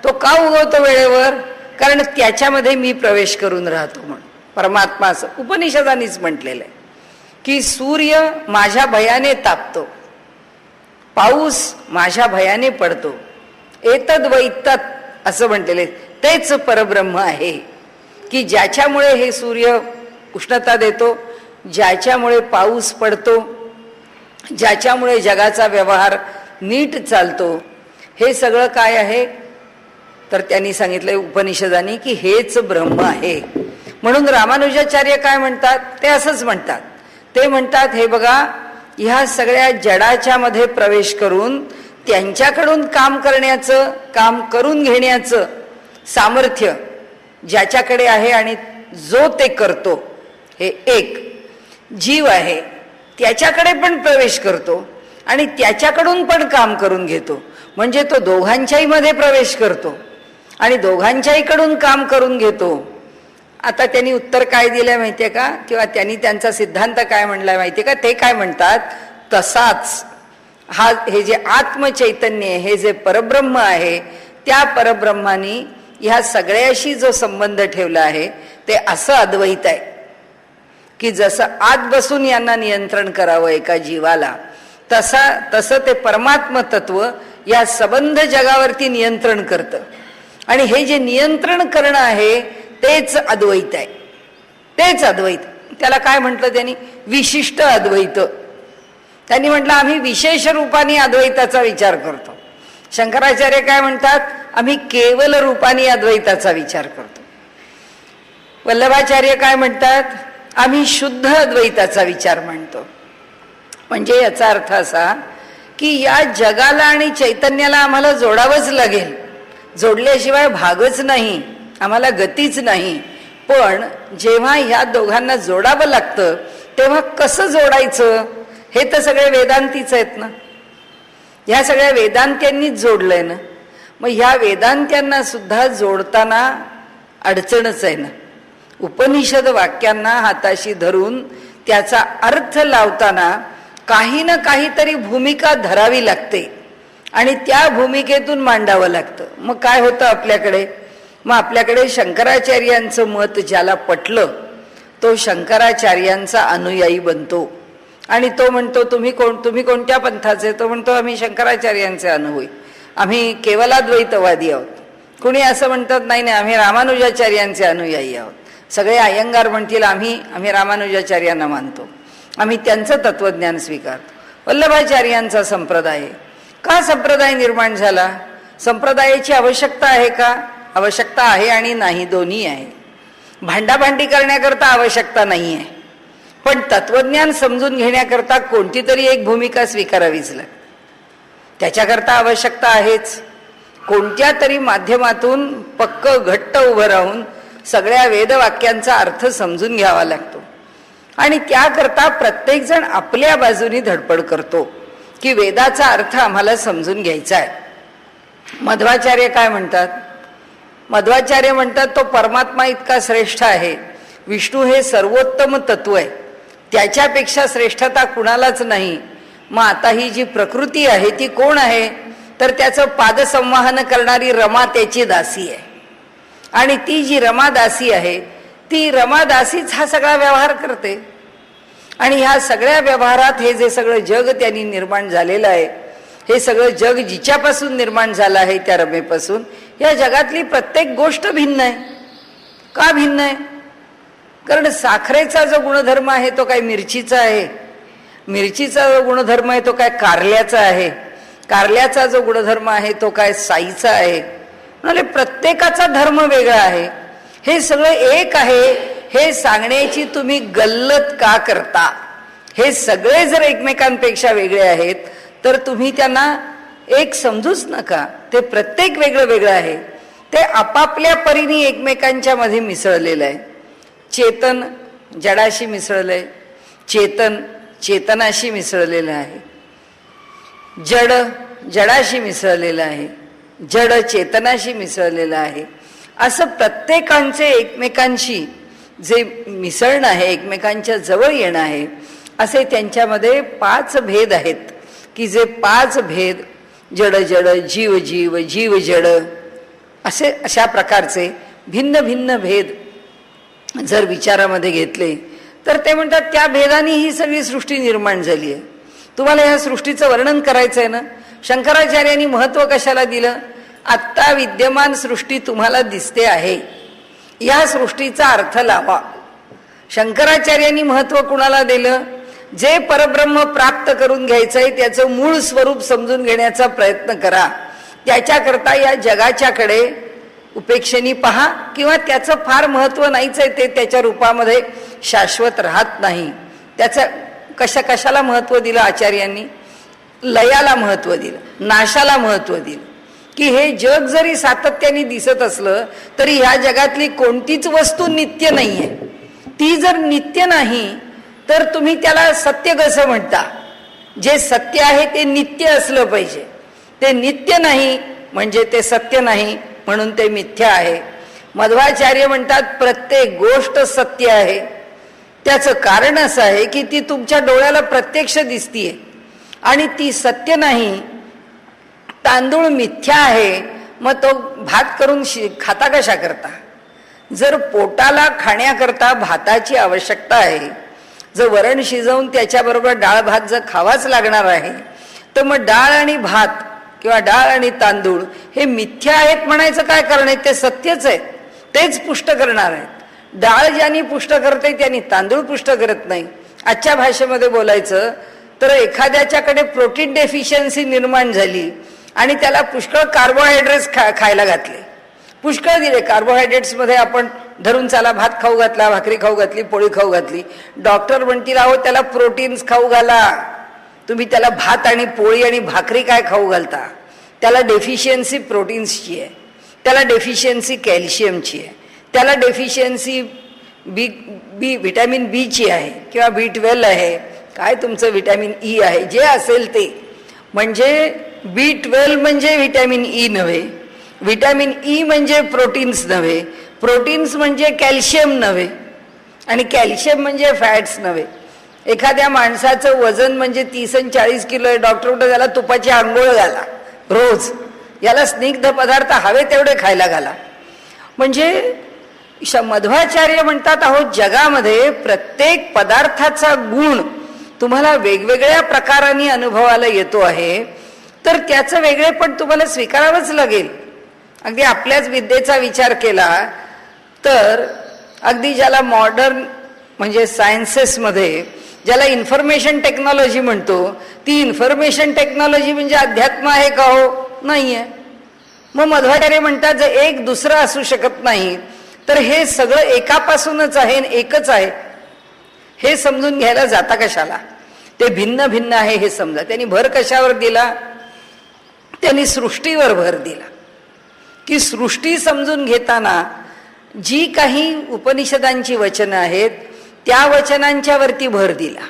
तो का उगवतो वेळेवर? कारण त्याच्यामध्ये मी प्रवेश करून राहतो म्हणून. परमात्मा असं उपनिषदांनीच म्हटलेलं आहे की सूर्य माझ्या भयाने तापतो, पाऊस माझ्या भयाने पडतो, एतद व इत्तत असं म्हटलेले तेच परब्रह्म आहे की ज्याच्यामुळे हे सूर्य उष्णता देतो, ज्याच्यामुळे पाऊस पडतो, ज्याच्यामुळे जगाचा व्यवहार नीट चालतो. हे सगळं काय आहे तर त्यांनी सांगितलंय उपनिषदांनी की हेच ब्रह्म आहे. म्हणून रामानुजाचार्य काय म्हणतात ते असंच म्हणतात. ते म्हणतात हे बघा, ह्या सगळ्या जडाच्या मध्ये प्रवेश करून त्यांच्याकडून काम करण्याचं, काम करून घेण्याचं सामर्थ्य ज्याच्याकडे आहे आणि जो ते करतो, हे एक जीव आहे, त्याच्याकडे पण प्रवेश करतो आणि त्याच्याकडून पण काम करून घेतो. म्हणजे तो दोघांच्याही मध्ये प्रवेश करतो आणि दोघांच्याही कडून काम करून घेतो. आता त्यांनी उत्तर काय दिलंय माहितीये का, किंवा त्यांनी त्यांचा सिद्धांत काय म्हणलाय माहितीये का? ते काय म्हणतात, तसाच हे जे आत्मचैतन्य आहे, हे जे परब्रह्म आहे, त्या परब्रह्मानी ह्या सगळ्याशी जो संबंध ठेवला आहे ते असं अद्वैत आहे की जसं आत बसून यांना नियंत्रण करावं एका जीवाला, तसं ते परमात्म तत्व या संबंध जगावरती नियंत्रण करतं. आणि हे जे नियंत्रण करणं आहे तेच अद्वैत आहे, तेच अद्वैत. त्याला काय म्हटलं त्यांनी, विशिष्ट अद्वैत. त्यांनी म्हटलं आम्ही विशेष रूपाने अद्वैताचा विचार करतो. शंकराचार्य काय म्हणतात, आम्ही केवल रूपाने अद्वैताचा विचार करतो. वल्लभाचार्य काय म्हणतात, आम्ही शुद्ध अद्वैताचा विचार मांडतो. म्हणजे याचा अर्थ असा की या जगाला आणि चैतन्याला आम्हाला जोडावंच लागेल, जोडल्याशिवाय भागच नाही, आम्हाला गतीच नाही. पण जेव्हा ह्या दोघांना जोडावं लागतं तेव्हा कसं जोडायचं, हे तर सगळे वेदांतीच आहेत ना, ह्या सगळ्या वेदांत्यांनीच जोडलंय ना. मग ह्या वेदांत्यांना सुद्धा जोडताना अडचणच आहे ना. उपनिषद वाक्यांना हाताशी धरून त्याचा अर्थ लावताना काही ना काहीतरी भूमिका धरावी लागते आणि त्या भूमिकेतून मांडावं लागतं. मग काय होतं आपल्याकडे, मग आपल्याकडे शंकराचार्यांचं मत ज्याला पटलं तो शंकराचार्यांचा अनुयायी बनतो आणि तो म्हणतो तुम्ही कोणत्या पंथाचे, तो म्हणतो आम्ही शंकराचार्यांचे अनुयायी, आम्ही केवलाद्वैतवादी आहोत. कुणी असं म्हणतात नाही आम्ही रामानुजाचार्यांचे अनुयायी आहोत. सगळे अयंगार म्हणतील आम्ही रामानुजाचार्यांना मानतो, आम्ही त्यांचं तत्वज्ञान स्वीकारतो. वल्लभाचार्यांचा संप्रदाय, का संप्रदाय निर्माण झाला? संप्रदायाची आवश्यकता आहे का? आवश्यकता आहे आणि नाही, दोन्ही आहे. भांडाभांडी करण्याकरता आवश्यकता नाही आहे, पण तत्वज्ञान समजून घेण्याकरता कोणती तरी एक भूमिका स्वीकारावीच लागते, त्याच्याकरता आवश्यकता आहेच. कोणत्या तरी माध्यमातून पक्क घट्ट उभं राहून सगळ्या वेदवाक्यांचा अर्थ समजून घ्यावा लागतो आणि त्याकरता प्रत्येक जण आपल्या बाजूनी धडपड करतो की वेदाचा अर्थ आम्हाला समजून घ्यायचा आहे. मध्वाचार्य काय म्हणतात, मध्वाचार्य म्हणतात तो परमात्मा इतका श्रेष्ठ आहे, विष्णू हे सर्वोत्तम तत्व आहे, त्याच्यापेक्षा श्रेष्ठता कुणालाच नाही. मग आता ही जी प्रकृती आहे ती कोण आहे तर त्याचं पादसंवाहन करणारी रमा त्याची दासी आहे आणि ती जी रमा दासी आहे ती रमा दासीच हा सगळा व्यवहार करते. आणि ह्या सगळ्या व्यवहारात हे जे सगळं जग त्यांनी निर्माण झालेलं आहे, हे सगळं जग जिच्यापासून निर्माण झालं आहे त्या रमेपासून, या जगातली प्रत्येक गोष्ट भिन्न आहे. का भिन्न आहे? कारण साखरेचा जो गुणधर्म आहे तो काय मिरचीचा आहे, मिरचीचा जो गुणधर्म आहे तो काय कारल्याचा आहे, कारल्याचा जो गुणधर्म आहे तो काय साईचा आहे. म्हणजे प्रत्येकाचा धर्म वेगळा आहे. हे सगळं एक आहे हे सांगण्याची तुम्ही गल्लत का करता? हे सगळे जर एकमेकांपेक्षा वेगळे आहेत तर तुम्ही त्यांना एक समजूच नका. ते प्रत्येक वेगळं वेगळं आहे, ते आपापल्या परीने एकमेकांच्या मध्ये मिसळलेलं आहे. चेतन जडाशी मिसळलंय, चेतन चेतनाशी मिसळलेलं आहे, जड जडाशी मिसळलेलं आहे, जड चेतनाशी मिसळलेलं आहे. असं प्रत्येकांचे एकमेकांशी जे मिसळणं आहे, एकमेकांच्या जवळ येणं आहे, असे त्यांच्यामध्ये 5 भेद आहेत की जे 5 भेद जड जड, जीव जीव, जीव जड, अशा प्रकारचे भिन्न भिन्न भेद जर विचारामध्ये घेतले तर ते म्हणतात त्या भेदाने ही सगळी सृष्टी निर्माण झाली आहे. तुम्हाला ह्या सृष्टीचं वर्णन करायचं आहे ना, शंकराचार्यांनी महत्त्व कशाला दिलं? आत्ता विद्यमान सृष्टी तुम्हाला दिसते आहे, या सृष्टीचा अर्थ लावा. शंकराचार्यांनी महत्त्व कुणाला दिलं? जे परब्रह्म प्राप्त करून घ्यायचंय त्याचं मूळ स्वरूप समजून घेण्याचा प्रयत्न करा. त्याच्याकरता या जगाच्याकडे उपेक्षेने पहा, किंवा त्याचं फार महत्त्व नाहीच आहे, ते त्याच्या रूपामध्ये शाश्वत राहत नाही. त्याचं कशाला महत्त्व दिलं आचार्यांनी? लयाला महत्त्व दिलं, नाशाला महत्त्व दिलं. की हे जग जरी सातत्याने दिसत असलं तरी ह्या जगातली कोणतीच वस्तू नित्य नाहीये. ती जर नित्य नाही तर तुम्ही त्याला सत्य कसं म्हणता? जे सत्य आहे ते नित्य असलं पाहिजे. ते नित्य नाही म्हणजे ते सत्य नाही, म्हणून ते मिथ्या आहे. मध्वाचार्य म्हणतात प्रत्येक गोष्ट सत्य आहे. त्याचं कारण असं आहे की ती तुमच्या डोळ्याला प्रत्यक्ष दिसतीये आणि ती सत्य नाही. तांदूळ मिथ्या आहे, मग तो भात करून खाता कशा करता? जर पोटाला खाण्याकरता भाताची आवश्यकता आहे, जर वरण शिजवून त्याच्याबरोबर डाळ भात जर खावाच लागणार आहे, तर मग डाळ आणि भात किंवा डाळ आणि तांदूळ हे मिथ्या आहेत म्हणायचं काय कारण आहे? ते सत्यच आहे, तेच पुष्ट करणार आहेत. डाळ ज्यांनी पुष्ट करते त्यांनी तांदूळ पुष्ट करत नाही. आजच्या भाषेमध्ये बोलायचं तर एखाद्याच्याकडे प्रोटीन डेफिशियन्सी निर्माण झाली आणि त्याला पुष्कळ कार्बोहायड्रेट्स खायला घातले, पुष्कळ दिले. कार्बोहायड्रेट्समध्ये आपण धरून चाला, भात खाऊ घातला, भाकरी खाऊ घातली, पोळी खाऊ घातली. डॉक्टर म्हणतील अहो त्याला प्रोटीन्स खाऊ घाला. तुम्ही त्याला भात आणि पोळी आणि भाकरी काय खाऊ घालता? त्याला डेफिशियन्सी प्रोटीन्सची आहे, त्याला डेफिशियन्सी कॅल्शियमची आहे, त्याला डेफिशियन्सी व्हिटॅमिन बीची आहे किंवा B12 आहे, काय तुमचं व्हिटॅमिन ई आहे, जे असेल ते. म्हणजे B12 म्हणजे व्हिटॅमिन ई नव्हे, व्हिटॅमिन ई म्हणजे प्रोटीन्स नव्हे, प्रोटीन्स म्हणजे कॅल्शियम नव्हे, आणि कॅल्शियम म्हणजे फॅट्स नव्हे. एखाद्या माणसाचं वजन म्हणजे 30 आणि 40 किलो आहे, डॉक्टर म्हणतो त्याला तुपाची आंघोळ घाला रोज, याला स्निग्ध पदार्थ हवे तेवढे खायला घाला. म्हणजे मध्वाचार्य म्हणतात अहो जगामध्ये प्रत्येक पदार्थाचा गुण तुम्हाला वेगवेगळ्या प्रकाराने अनुभवाला येतो आहे, तर त्याचं वेगळेपण तुम्हाला स्वीकारावंच लागेल. अगदी आपल्याच विद्येचा विचार केला तर अगदी ज्याला मॉडर्न म्हणजे सायन्सेसमध्ये ज्याला इन्फॉर्मेशन टेक्नॉलॉजी म्हणतो, ती इन्फॉर्मेशन टेक्नॉलॉजी म्हणजे अध्यात्म आहे का? हो, नाहीये. मग मध्वाचार्य म्हणतात जर एक दुसरं असू शकत नाही तर हे सगळं एकापासूनच आहे, एकच आहे. हे समजून घ्यायला जाता कशाला? ते भिन्न भिन्न आहे हे समजा. त्यांनी भर कशावर दिला? त्यांनी सृष्टीवर भर दिला. की सृष्टी समजून घेताना जी काही उपनिषदांची वचनं आहेत त्या वचनांच्या वरती भर दिला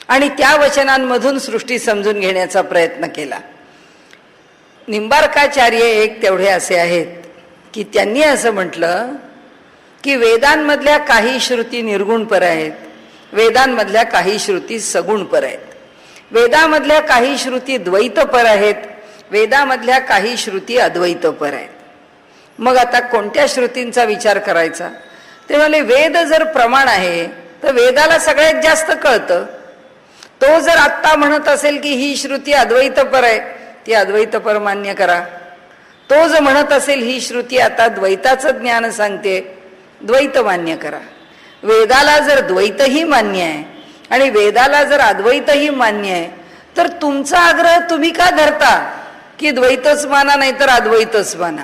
आणि त्या वचनांमधून सृष्टी समजून घेण्याचा प्रयत्न केला. निंबार्काचार्य एक तेवढे असे आहेत की त्यांनी असं म्हटलं की वेदांमधल्या काही श्रुती निर्गुणपर आहेत, वेदांमधल्या काही श्रुती सगुणपर आहेत, वेदामधल्या काही श्रुती द्वैतपर आहेत, वेदामधल्या काही श्रुती अद्वैतपर आहेत. मग आता कोणत्या श्रुतींचा विचार करायचा? ते म्हणाले वेद जर प्रमाण आहे तर वेदाला सगळ्यात जास्त कळतं. तो जर आत्ता म्हणत असेल की ही श्रुती अद्वैतपर आहे, ती अद्वैतपर मान्य करा. तो जर म्हणत असेल ही श्रुती आता द्वैताचं ज्ञान सांगते, द्वैत मान्य करा. वेदाला जर द्वैतही मान्य आहे आणि वेदाला जर अद्वैतही मान्य आहे तर तुमचा आग्रह तुम्ही का धरता की द्वैतच माना नाही तर अद्वैतच माना,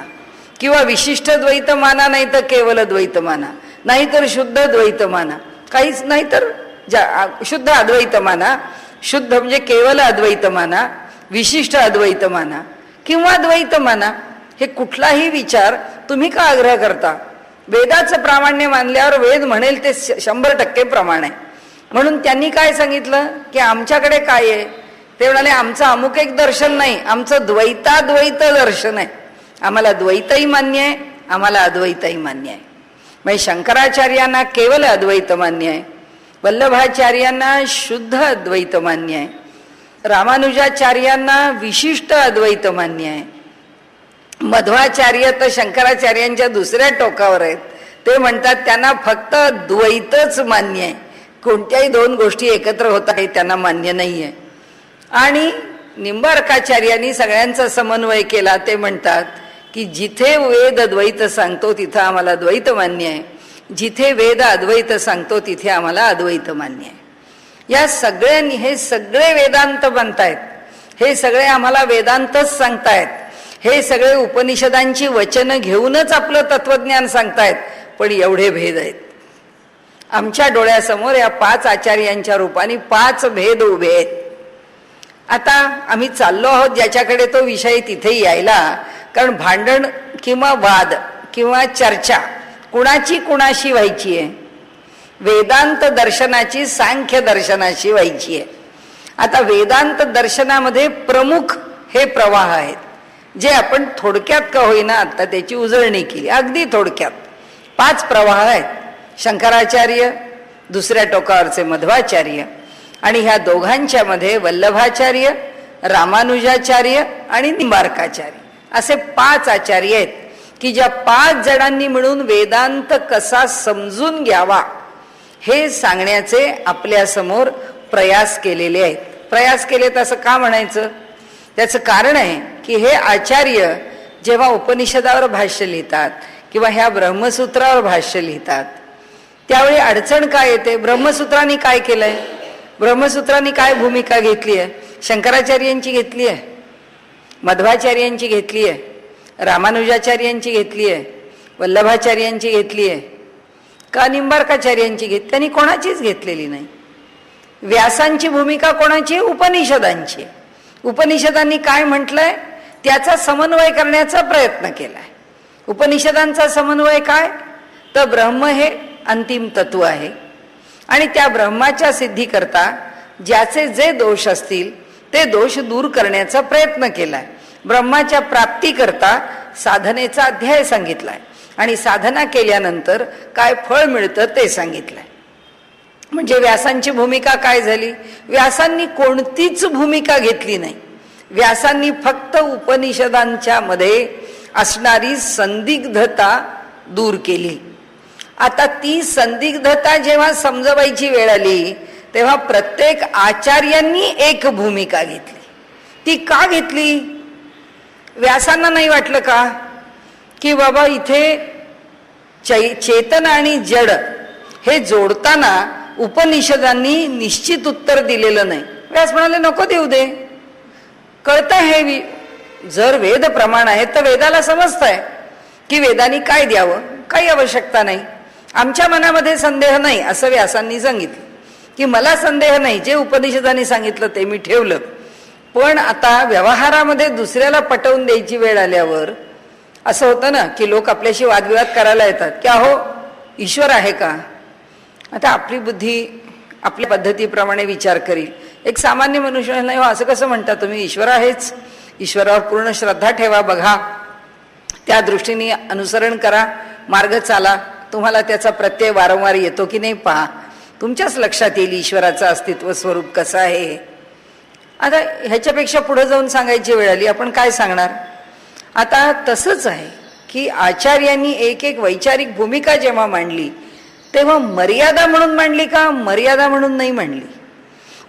किंवा विशिष्ट द्वैत माना नाही तर केवल द्वैत माना, नाहीतर शुद्ध द्वैत माना, काहीच नाही तर शुद्ध अद्वैत माना. शुद्ध म्हणजे केवल अद्वैत माना, विशिष्ट अद्वैत माना किंवा द्वैत माना. हे कुठलाही विचार तुम्ही का आग्रह करता? वेदाचं प्रामाण्य मानल्यावर वेद म्हणेल ते 100% प्रमाण आहे. म्हणून त्यांनी काय सांगितलं की आमच्याकडे काय आहे? ते म्हणाले आमचं अमुक एक दर्शन नाही, आमचं द्वैताद्वैत दर्शन आहे. आम्हाला द्वैतही मान्य आहे, आम्हाला अद्वैतही मान्य आहे. म्हणजे शंकराचार्यांना केवल अद्वैत मान्य आहे वल्लभाचार्यांना शुद्ध अद्वैत मान्य आहे, रामानुजाचार्यांना विशिष्ट अद्वैत मान्य आहे, मध्वाचार्य तर शंकराचार्यांच्या दुसऱ्या टोकावर आहेत. ते म्हणतात त्यांना फक्त द्वैतच मान्य आहे, कोणत्याही दोन गोष्टी एकत्र होत आहेत त्यांना मान्य नाही आहे. आणि निंबार्काचार्यांनी सगळ्यांचा समन्वय केला. ते म्हणतात की जिथे वेद द्वैत सांगतो तिथं आम्हाला द्वैत मान्य आहे, जिथे वेद अद्वैत सांगतो तिथे आम्हाला अद्वैत मान्य आहे. या सगळ्यांनी हे सगळे वेदांत बनतायत, हे सगळे आम्हाला वेदांतच सांगतायत, हे सगळे उपनिषदांची वचनं घेऊनच आपलं तत्वज्ञान सांगतायत. पण एवढे भेद आहेत आमच्या डोळ्यासमोर. या 5 आचार्यांच्या रूपाने 5 भेद उभे आहेत. आता आम्ही चाललो आहोत ज्याच्याकडे तो विषय तिथे यायला, कारण भांडण किंवा वाद किंवा चर्चा कुणाची कुणाशी व्हायची आहे? वेदांत दर्शनाची सांख्य दर्शनाशी व्हायची आहे. आता वेदांत दर्शनामध्ये प्रमुख हे प्रवाह आहेत, जे आपण थोडक्यात का होईना आता त्याची उजळणी केली. अगदी थोडक्यात 5 प्रवाह आहेत. शंकराचार्य, दुसऱ्या टोकावरचे मध्वाचार्य, आणि ह्या दोघांच्या मध्ये वल्लभाचार्य, रामानुजाचार्य आणि निंबार्काचार्य असे 5 आचार्य आहेत की ज्या 5 जणांनी मिळून वेदांत कसा समजून घ्यावा हे सांगण्याचे आपल्या समोर प्रयास केलेले आहेत. प्रयास केले तसं का म्हणायचं? त्याचं कारण आहे की हे आचार्य जेव्हा उपनिषदावर भाष्य लिहितात किंवा ह्या ब्रह्मसूत्रावर भाष्य लिहितात त्यावेळी अडचण काय येते? ब्रह्मसूत्रांनी काय केलंय? ब्रह्मसूत्रांनी काय भूमिका घेतली आहे? शंकराचार्यांची घेतली आहे, मध्वाचार्यांची घेतली आहे, रामानुजाचार्यांची घेतली आहे, वल्लभाचार्यांची घेतली आहे का निंबार्काचार्यांची घेतली? त्यांनी कोणाचीच घेतलेली नाही. व्यासांची भूमिका कोणाची? उपनिषदांची. उपनिषदांनी काय म्हटलंय त्याचा समन्वय करण्याचा प्रयत्न केलाय. उपनिषदांचा समन्वय काय? तर ब्रह्म हे अंतिम तत्व आहे आणि त्या ब्रह्माच्या सिद्धीकरता ज्याचे जे दोष असतील ते दोष दूर करण्याचा प्रयत्न केलाय. ब्रह्माच्या प्राप्तीकरता साधनेचा अध्याय सांगितलाय आणि साधना केल्यानंतर काय फळ मिळतं ते सांगितलंय. म्हणजे व्यासांची भूमिका काय झाली? व्यासांनी कोणतीच भूमिका घेतली नाही. व्यासांनी फक्त उपनिषदांच्या मध्ये असणारी संदिग्धता दूर केली. आता ती संदिग्धता जेव्हा समजवायची वेळ आली तेव्हा प्रत्येक आचार्यांनी एक भूमिका घेतली. ती का घेतली? व्यासांना नाही वाटलं का की बाबा इथे चेतन आणि जड हे जोडताना उपनिषदांनी निश्चित उत्तर दिलेलं नाही. व्यास म्हणाले नको देऊ दे, कळतं हे जर वेद प्रमाण आहे तर वेदाला समजतंय की वेदांनी काय द्यावं, काही आवश्यकता नाही, आमच्या मनामध्ये संदेह नाही असं व्यासांनी सांगितलं. की मला संदेह नाही, जे उपनिषदांनी सांगितलं ते मी ठेवलं. पण आता व्यवहारामध्ये दुसऱ्याला पटवून द्यायची वेळ आल्यावर असं होतं ना की लोक आपल्याशी वादविवाद करायला येतात की अहो ईश्वर आहे का? आता आपली बुद्धी आपल्या पद्धतीप्रमाणे विचार करील. एक सामान्य मनुष्य नाही, हो असं कसं म्हणता तुम्ही? ईश्वर आहेच, ईश्वरावर पूर्ण श्रद्धा ठेवा, बघा, त्या दृष्टीने अनुसरण करा, मार्ग चाला, तुम्हाला त्याचा प्रत्यय वारंवार येतो की नाही पहा, तुमच्याच लक्षात येईल ईश्वराचं अस्तित्व स्वरूप कसं आहे. आता ह्याच्यापेक्षा पुढे जाऊन सांगायची वेळ आली, आपण काय सांगणार? आता तसंच आहे की आचार्यांनी एक एक वैचारिक भूमिका जेव्हा मांडली तेव्हा मर्यादा म्हणून मांडली का? मर्यादा म्हणून नाही मांडली.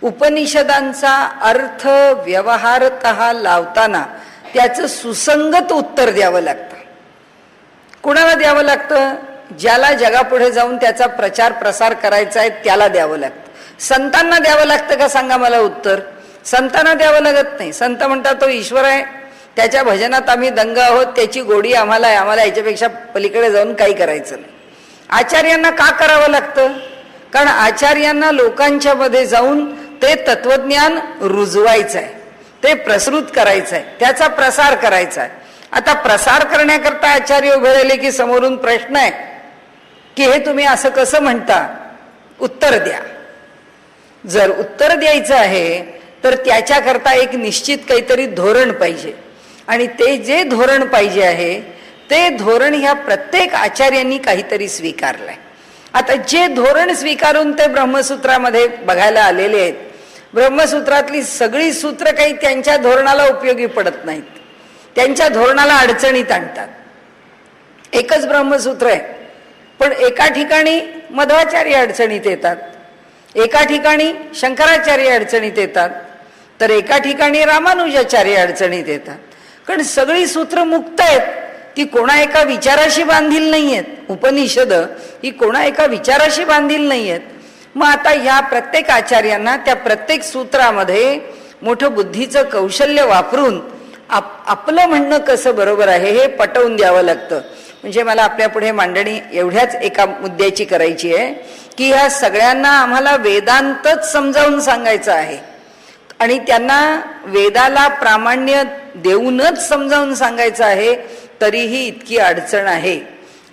उपनिषदांचा अर्थ व्यवहारतः लावताना त्याचं सुसंगत उत्तर द्यावं लागतं. कुणाला द्यावं लागतं? ज्याला जगापुढे जाऊन त्याचा प्रचार प्रसार करायचा आहे त्याला द्यावं लागतं. संतांना द्यावं लागतं का सांगा मला उत्तर? संतांना द्यावं लागत नाही. संत म्हणतात तो ईश्वर आहे, त्याच्या भजनात आम्ही दंग आहोत, त्याची गोडी आम्हाला आहे, आम्हाला याच्यापेक्षा पलीकडे जाऊन काही करायचं नाही. आचार्यांना का करावं लागतं? कारण आचार्यांना लोकांच्या मध्ये जाऊन ते तत्वज्ञान रुजवायचं आहे, ते प्रसृत करायचं आहे, त्याचा प्रसार करायचा आहे. आता प्रसार करण्याकरता आचार्य उभे राहिले की समोरून प्रश्न आहे की हे तुम्ही असं कसं म्हणता? उत्तर द्या. जर उत्तर द्यायचं आहे तर त्याच्याकरता एक निश्चित काहीतरी धोरण पाहिजे आणि ते जे धोरण पाहिजे आहे ते धोरण ह्या प्रत्येक आचार्यांनी काहीतरी स्वीकारलंय. आता जे धोरण स्वीकारून ते ब्रह्मसूत्रामध्ये बघायला आलेले आहेत, ब्रह्मसूत्रातली सगळी सूत्र काही त्यांच्या धोरणाला उपयोगी पडत नाहीत, त्यांच्या धोरणाला अडचणीत आणतात. एकच ब्रह्मसूत्र आहे, पण एका ठिकाणी मध्वाचार्य अडचणीत येतात, एका ठिकाणी शंकराचार्य अडचणीत येतात, तर एका ठिकाणी रामानुजाचार्य अडचणीत येतात. कारण सगळी सूत्र मुक्त आहेत, ती कोणा एका विचाराशी बांधील नाही आहेत. उपनिषद ही कोणा एका विचाराशी बांधील नाही आहेत. मग आता ह्या प्रत्येक आचार्यांना त्या प्रत्येक सूत्रामध्ये मोठं बुद्धीचं कौशल्य वापरून आपलं म्हणणं कसं बरोबर आहे हे पटवून द्यावं लागतं. म्हणजे मला आपल्या पुढे मांडणी एवढ्याच एका मुद्द्याची करायची आहे की ह्या सगळ्यांना आम्हाला वेदांतच समजावून सांगायचं आहे आणि त्यांना वेदाला प्रामाण्य देऊनच समजावून सांगायचं आहे, तरीही इतकी अडचण आहे.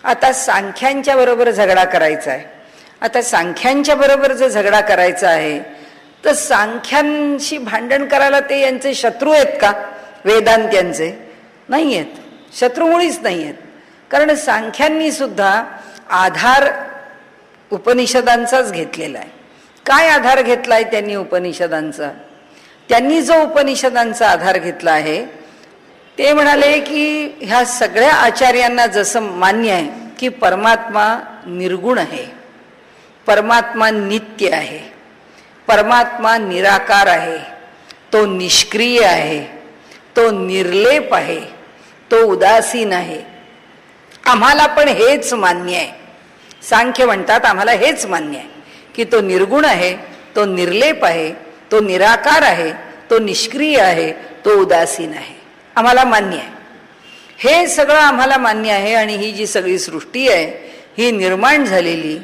आता सांख्यांच्या बरोबर झगडा करायचा आहे. आता सांख्यांच्या बरोबर जर झगडा करायचा आहे तर सांख्यांशी भांडण करायला ते यांचे शत्रू आहेत का? वेदांत्यांचे नाही आहेत, शत्रू मुळीच नाही आहेत. कारण सांख्यांनी सुद्धा आधार उपनिषदांचाच घेतलेला आहे. काय आधार घेतलाय त्यांनी उपनिषदांचा? त्यांनी जो उपनिषदांचा आधार घेतला आहे ते म्हणाले की ह्या सगळ्या आचार्यांना जसं मान्य आहे की परमात्मा निर्गुण आहे, परमात्मा नित्य आहे, परमात्मा निराकार आहे, तो निष्क्रिय आहे, तो निर्लेप आहे, तो उदासीन आहे. आम्हाला पण हेच मान्य आहे. सांख्य म्हणतात आम्हाला हेच मान्य आहे की तो निर्गुण आहे, तो निर्लेप आहे, तो निराकार आहे, तो निष्क्रिय आहे, तो उदासीन आहे. आम्हाला मान्य आहे, हे सगळं आम्हाला मान्य आहे. आणि ही जी सगळी सृष्टी आहे ही निर्माण झालेली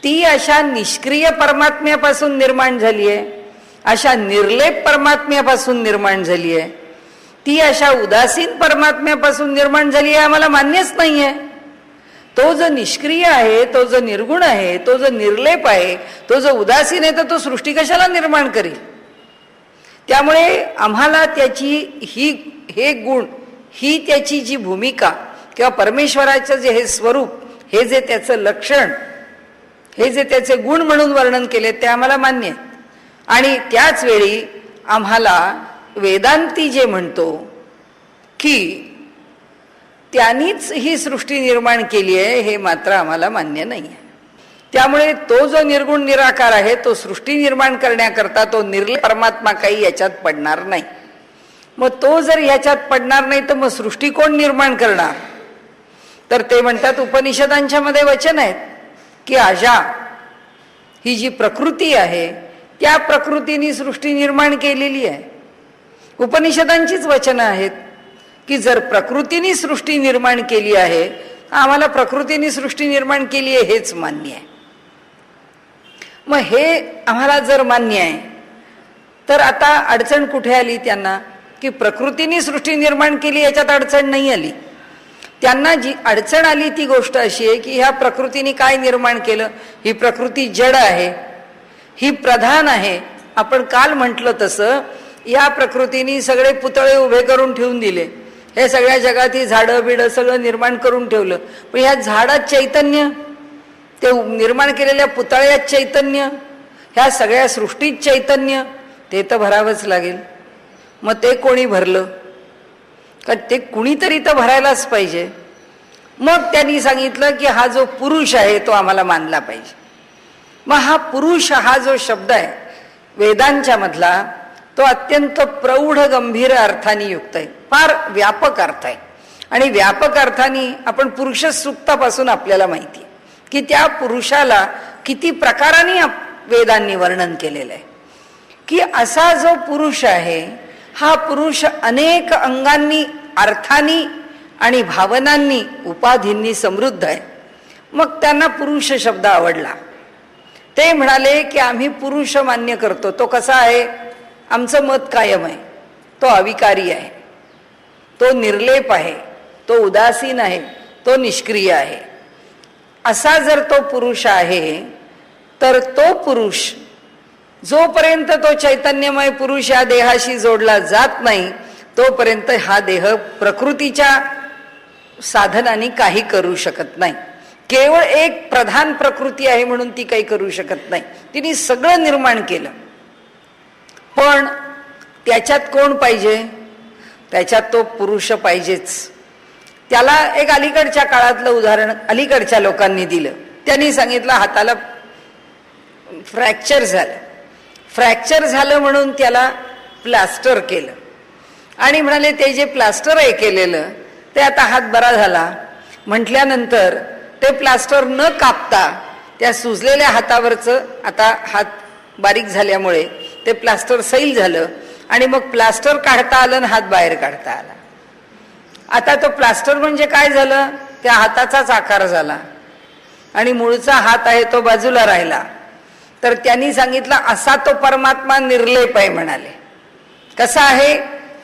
ती अशा निष्क्रिय परमात्म्यापासून निर्माण झाली आहे, अशा निर्लेप परमात्म्यापासून निर्माण झाली आहे, ती अशा उदासीन परमात्म्यापासून निर्माण झाली आहे. आम्हाला मान्यच नाही आहे. तो जो निष्क्रिय आहे, तो जो निर्गुण आहे, तो जो निर्लेप आहे, तो जो उदासीन आहे, तर तो सृष्टी कशाला निर्माण करेल? त्यामुळे आम्हाला त्याची हे गुण, ही त्याची जी भूमिका किंवा परमेश्वराचं जे हे स्वरूप, हे जे त्याचं लक्षण, हे जे त्याचे गुण म्हणून वर्णन केले ते आम्हाला मान्य आहे. आणि त्याच वेळी आम्हाला वेदांती जे म्हणतो की त्यांनीच ही सृष्टी निर्माण केली आहे, हे मात्र आम्हाला मान्य नाही आहे. त्यामुळे तो जो निर्गुण निराकार आहे तो सृष्टी निर्माण करण्याकरता तो निर्लेप परमात्मा काही याच्यात पडणार नाही. मग तो जर याच्यात पडणार नाही तर मग सृष्टी कोण निर्माण करणार? तर ते म्हणतात उपनिषदांच्या मध्ये वचन आहेत की आजा ही जी प्रकृती आहे त्या प्रकृतीने सृष्टी निर्माण केलेली आहे. उपनिषदांचीच वचनं आहेत की जर प्रकृतीने सृष्टी निर्माण केली आहे, आम्हाला प्रकृतीने सृष्टी निर्माण केली आहे हेच मान्य आहे. मग हे आम्हाला जर मान्य आहे तर आता अडचण कुठे आली त्यांना? की प्रकृतीने सृष्टी निर्माण केली याच्यात अडचण नाही आली. त्यांना जी अडचण आली ती गोष्ट अशी आहे की ह्या प्रकृतीने काय निर्माण केलं? ही प्रकृती जड आहे, ही प्रधान आहे. आपण काल म्हटलं तसं या प्रकृतीने सगळे पुतळे उभे करून ठेवून दिले. हे सगळ्या जगात ही झाडं बिडं सगळं निर्माण करून ठेवलं. पण ह्या झाडात चैतन्य, ते निर्माण केलेल्या पुतळ्यात चैतन्य, ह्या सगळ्या सृष्टीत चैतन्य, ते तर भरावंच लागेल. मग ते कोणी भरलं? कारण ते कुणीतरी तर भरायलाच पाहिजे. मग त्यांनी सांगितलं की हा जो पुरुष आहे तो आम्हाला मानला पाहिजे. मग हा पुरुष हा जो शब्द आहे वेदांच्या मधला, तो अत्यंत प्रौढ गंभीर अर्थाने युक्त आहे, फार व्यापक अर्थ आहे. आणि व्यापक अर्थाने आपण पुरुष सूक्तापासून आपल्याला माहिती आहे की त्या पुरुषाला किती प्रकाराने वेदांनी वर्णन केलेलं आहे. की असा जो पुरुष आहे हा पुरुष अनेक अंगांनी, अर्थांनी आणि भावनांनी, उपाधींनी समृद्ध आहे. मग त्यांना पुरुष शब्द आवडला. ते म्हणाले की आम्ही पुरुष मान्य करतो. तो कसा आहे? आमचं मत कायम आहे, तो अविकारी आहे, तो निर्लेप आहे, तो उदासीन आहे, तो निष्क्रिय आहे. असा जर तो पुरुष आहे तर तो पुरुष जोपर्यंत तो चैतन्यमय पुरुष या देहाशी जोडला जात नाही तोपर्यंत हा देह प्रकृतीच्या साधनाने काही करू शकत नाही. केवळ एक प्रधान प्रकृती आहे म्हणून ती काही करू शकत नाही. तिने सगळं निर्माण केलं, पण त्याच्यात कोण पाहिजे? त्याच्यात तो पुरुष पाहिजेच. त्याला एक अलीकडच्या काळातलं उदाहरण अलीकडच्या लोकांनी दिलं. त्यांनी सांगितलं हाताला फ्रॅक्चर झालं, फ्रॅक्चर झालं म्हणून त्याला प्लास्टर केलं आणि म्हणाले ते जे प्लास्टर आहे केलेलं ते आता हात बरा झाला म्हटल्यानंतर ते प्लास्टर न कापता त्या सुजलेल्या हातावरचं आता हात बारीक झाल्यामुळे ते प्लास्टर सैल झालं आणि मग प्लास्टर काढता आलं आणि हात बाहेर काढता आला. आता तो प्लास्टर म्हणजे काय झालं? त्या हाताचाच आकार झाला आणि मूळचा हात आहे तो बाजूला राहिला. तर त्यांनी सांगितलं असा तो परमात्मा निर्लेप आहे म्हणाले. कसा आहे?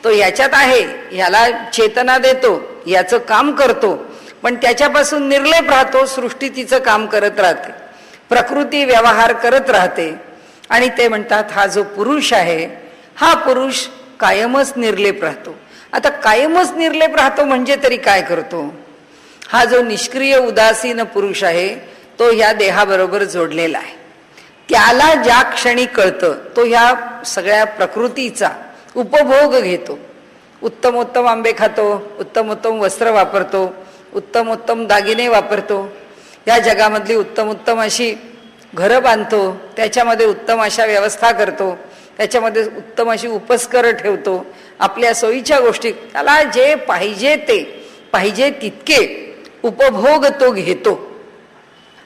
तो याच्यात आहे, ह्याला चेतना देतो, याचं काम करतो, पण त्याच्यापासून निर्लेप राहतो. सृष्टी तिचं काम करत राहते, प्रकृती व्यवहार करत राहते. आणि ते म्हणतात हा जो पुरुष आहे हा पुरुष कायमच निर्लेप राहतो. आता कायमच निर्लेप राहतो म्हणजे तरी काय करतो? हा जो निष्क्रिय उदासीन पुरुष आहे तो ह्या देहाबरोबर जोडलेला आहे. त्याला ज्या क्षणी कळतं तो ह्या सगळ्या प्रकृतीचा उपभोग घेतो. उत्तम उत्तम आंबे खातो, उत्तम उत्तम वस्त्र वापरतो, उत्तम उत्तम दागिने वापरतो, या जगामधली उत्तम उत्तम अशी घरं बांधतो, त्याच्यामध्ये उत्तम अशा व्यवस्था करतो, त्याच्यामध्ये उत्तम अशी उपस्कर ठेवतो, आपल्या सोयीच्या गोष्टी, त्याला जे पाहिजे ते पाहिजे तितके उपभोग तो घेतो.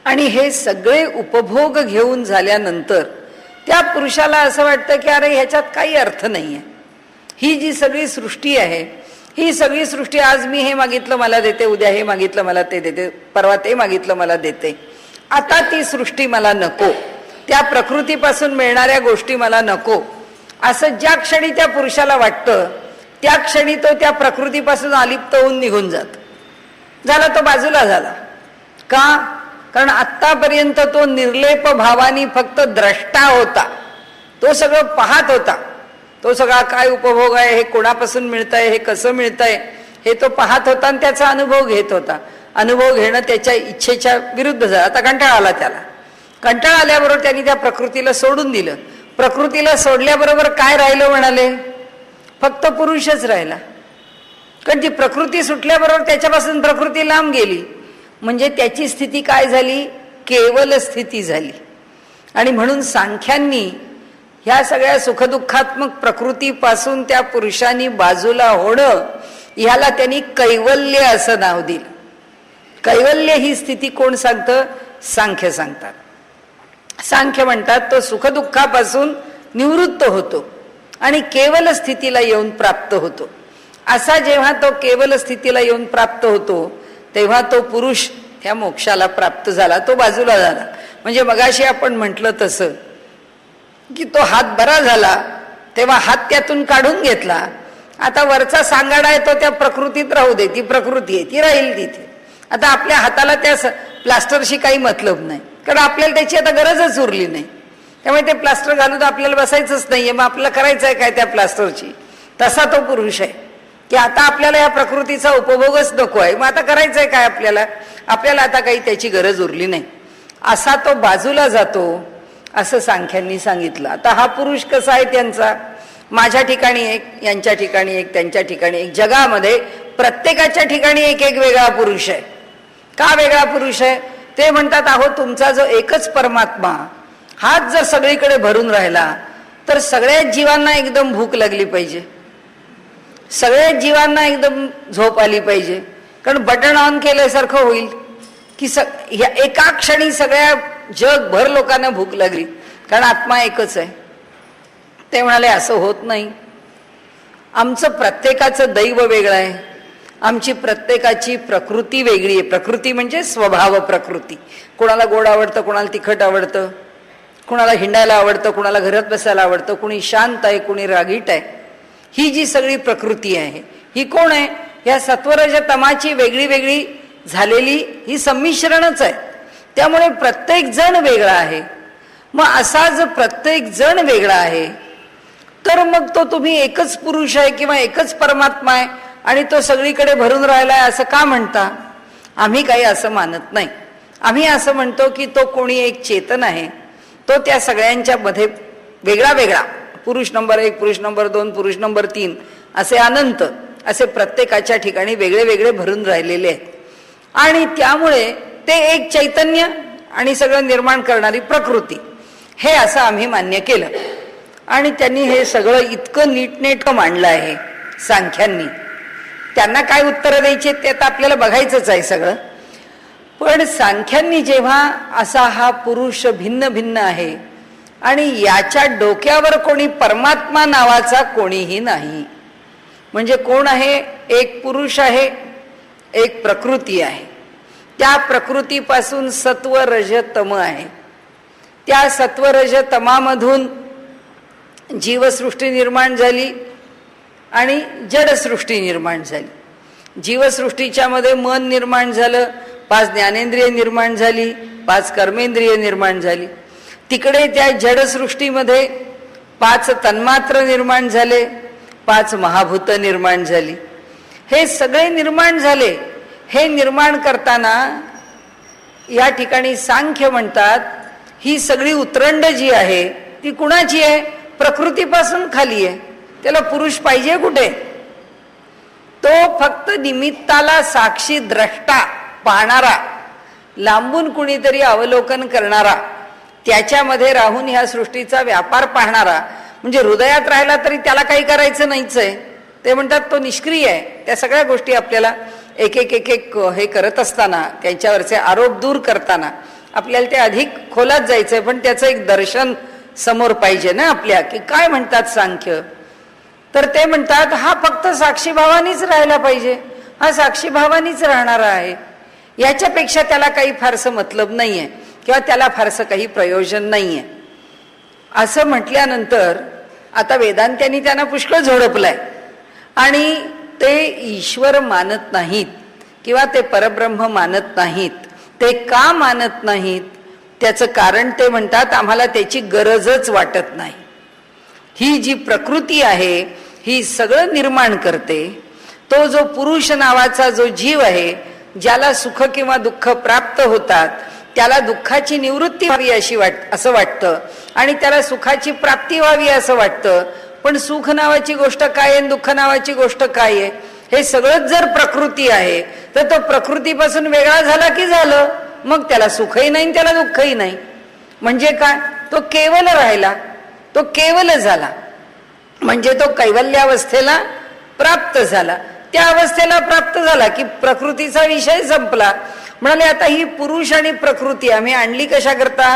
आणि हे सगळे उपभोग घेऊन झाल्यानंतर त्या पुरुषाला असं वाटतं की अरे ह्याच्यात काही अर्थ नाहीये. ही जी सगळी सृष्टी आहे, ही सगळी सृष्टी आज मी हे मागितलं मला देते, उद्या हे मागितलं मला ते देते, परवा ते मागितलं मला देते. आता ती सृष्टी मला नको, त्या प्रकृतीपासून मिळणाऱ्या गोष्टी मला नको, असं ज्या क्षणी त्या पुरुषाला वाटतं त्या क्षणी तो त्या प्रकृतीपासून अलिप्त होऊन निघून झाला, तो बाजूला झाला. का? कारण आत्तापर्यंत तो निर्लेप भावानी फक्त द्रष्टा होता, तो सगळं पाहत होता. तो सगळा काय उपभोग आहे, हे कोणापासून मिळतंय, हे कसं मिळतंय, हे तो पाहत होता आणि त्याचा अनुभव घेत होता. अनुभव घेणं त्याच्या इच्छेच्या विरुद्ध झालं. आता कंटाळा आला त्याला. कंटाळा आल्याबरोबर त्यांनी त्या प्रकृतीला सोडून दिलं. प्रकृतीला सोडल्याबरोबर काय राहिलं म्हणाले? फक्त पुरुषच राहिला. कारण ती प्रकृती सुटल्याबरोबर त्याच्यापासून प्रकृती लांब गेली. म्हणजे त्याची स्थिती काय झाली? केवल स्थिती झाली. आणि म्हणून सांख्यांनी ह्या सगळ्या सुखदुःखात्मक प्रकृतीपासून त्या पुरुषांनी बाजूला होणं ह्याला त्यांनी कैवल्य असं नाव दिलं. कैवल्य ही स्थिती कोण सांगतं? सांख्य सांगतात. सांख्य म्हणतात तो सुखदुःखापासून निवृत्त होतो आणि केवल स्थितीला येऊन प्राप्त होतो. असा जेव्हा तो केवल स्थितीला येऊन प्राप्त होतो तेव्हा तो पुरुष ह्या मोक्षाला प्राप्त झाला, तो बाजूला झाला. म्हणजे मगाशी आपण म्हटलं तसं की तो हात बरा झाला तेव्हा हात त्यातून काढून घेतला. आता वरचा सांगाडा आहे तो त्या प्रकृतीत राहू दे, ती प्रकृती आहे ती राहील तिथे. आता आपल्या हाताला त्या प्लास्टरशी काही मतलब नाही, कारण आपल्याला त्याची आता गरजच उरली नाही. त्यामुळे ते प्लास्टर घालून आपल्याला बसायचंच नाहीये, मग आपल्याला करायचं आहे काय त्या प्लास्टरची. तसा तो पुरुष आहे की आता आपल्याला या प्रकृतीचा उपभोगच नको आहे, मग आता करायचं आहे काय आपल्याला, आपल्याला आता काही त्याची गरज उरली नाही, असा तो बाजूला जातो असं सांख्यांनी सांगितलं. आता हा पुरुष कसा आहे त्यांचा? माझ्या ठिकाणी एक, यांच्या ठिकाणी एक, त्यांच्या ठिकाणी एक, जगामध्ये प्रत्येकाच्या ठिकाणी एक एक वेगळा पुरुष आहे. का वेगळा पुरुष आहे? ते म्हणतात अहो तुमचा जो एकच परमात्मा हाच जर सगळीकडे भरून राहिला तर सगळ्याच जीवांना एकदम भूक लागली पाहिजे, सगळ्याच जीवांना एकदम झोप आली पाहिजे. कारण बटन ऑन केल्यासारखं होईल की ह्या एका क्षणी सगळ्या जगभर लोकांना भूक लागली, कारण आत्मा एकच आहे. ते म्हणाले असं होत नाही, आमचं प्रत्येकाचं दैव वेगळं आहे, आमची प्रत्येकाची प्रकृती वेगळी आहे. प्रकृती म्हणजे स्वभाव प्रकृती. कोणाला गोड आवडतं, कोणाला तिखट आवडतं, कोणाला हिंडायला आवडतं, कोणाला घरात बसायला आवडतं, कोणी शांत आहे, कोणी रागीट आहे. ही जी सगळी प्रकृती आहे ही कोण आहे? ह्या सत्वरज तमाची वेगळी वेगळी झालेली ही संमिश्रणच आहे. त्यामुळे प्रत्येक जण वेगळा आहे. मग असा जर प्रत्येक जण वेगळा आहे तर मग तो तुम्ही एकच पुरुष आहे किंवा एकच परमात्मा आहे आणि तो सगळीकडे भरून राहिलाय असं का म्हणता? आम्ही काही असं मानत नाही. आम्ही असं म्हणतो की तो कोणी एक चेतन आहे, तो त्या सगळ्यांच्या मध्ये वेगळा वेगळा, पुरुष नंबर 1, पुरुष नंबर 2, पुरुष नंबर 3 असे अनंत, असे प्रत्येकाच्या ठिकाणी वेगळे वेगळे भरून राहिलेले आहेत. आणि त्यामुळे ते एक चैतन्य आणि सगळं निर्माण करणारी प्रकृती, हे असं आम्ही मान्य केलं. आणि त्यांनी हे सगळं इतकं नीटनेटकं मांडलं आहे सांख्यांनी. त्यांना काय उत्तरं द्यायची ते आता आपल्याला बघायचंच आहे सगळं. पण सांख्यांनी जेव्हा असा हा पुरुष भिन्न भिन्न आहे आणि याच्या डोक्यावर कोणी परमात्मा नावाचा कोणीही नाही, म्हणजे कोण आहे, एक पुरुष आहे, एक प्रकृती आहे. त्या प्रकृतीपासून सत्व रज तम आहे. त्या सत्व रज तमामधून जीवसृष्टी निर्माण झाली आणि जडसृष्टी निर्माण झाली. जीवसृष्टीच्या मध्ये मन निर्माण झालं, 5 ज्ञानेंद्रिय निर्माण झाली, 5 कर्मेंद्रिय निर्माण झाली. तिकडे त्या जडसृष्टीमध्ये 5 तन्मात्र निर्माण झाले, 5 महाभूत निर्माण झाली. हे सगळे निर्माण झाले. हे निर्माण करताना या ठिकाणी सांख्य म्हणतात ही सगळी उतरंड जी आहे ती कुणाची आहे, प्रकृतीपासून खाली आहे. त्याला पुरुष पाहिजे कुठे, तो फक्त निमित्ताला साक्षी द्रष्टा पाहणारा, लांबून कुणीतरी अवलोकन करणारा, त्याच्यामध्ये राहून ह्या सृष्टीचा व्यापार पाहणारा. म्हणजे हृदयात राहिला तरी त्याला काही करायचं नाहीच आहे. ते म्हणतात तो निष्क्रिय आहे. त्या सगळ्या गोष्टी आपल्याला एक एक एक एक हे करत असताना, त्यांच्यावरचे आरोप दूर करताना आपल्याला ते अधिक खोलात जायचंय. पण त्याचं एक दर्शन समोर पाहिजे ना आपल्या, की काय म्हणतात सांख्य. तर ते म्हणतात हा फक्त साक्षीभावानीच राहायला पाहिजे, हा साक्षीभावानीच राहणारा आहे. याच्यापेक्षा त्याला काही फारसं मतलब नाहीये किंवा त्याला फारसं काही प्रयोजन नाहीये. असं म्हटल्यानंतर आता वेदांत्यांनी त्यांना पुष्कळ झोडपलाय आणि ते ईश्वर मानत नाहीत किंवा ते परब्रह्म मानत नाहीत. ते का मानत नाहीत त्याचं कारण ते म्हणतात आम्हाला त्याची गरजच वाटत नाही. ही जी प्रकृती आहे ही सगळं निर्माण करते. तो जो पुरुष नावाचा जो जीव आहे, ज्याला सुख किंवा दुःख प्राप्त होतात, त्याला दुःखाची निवृत्ती व्हावी असं वाटतं आणि त्याला सुखाची प्राप्ती व्हावी असं वाटतं. पण सुख नावाची गोष्ट काय आहे, दुःख नावाची गोष्ट काय आहे, हे सगळंच जर प्रकृती आहे तर तो प्रकृतीपासून वेगळा झाला की झालं, मग त्याला सुखही नाही त्याला दुःखही नाही. म्हणजे काय, तो केवल राहिला, तो केवल झाला, म्हणजे तो कैवल्यावस्थेला प्राप्त झाला. त्या अवस्थेला प्राप्त झाला की प्रकृतीचा विषय संपला. म्हणाले आता ही पुरुष आणि प्रकृती आम्ही आणली कशा करता,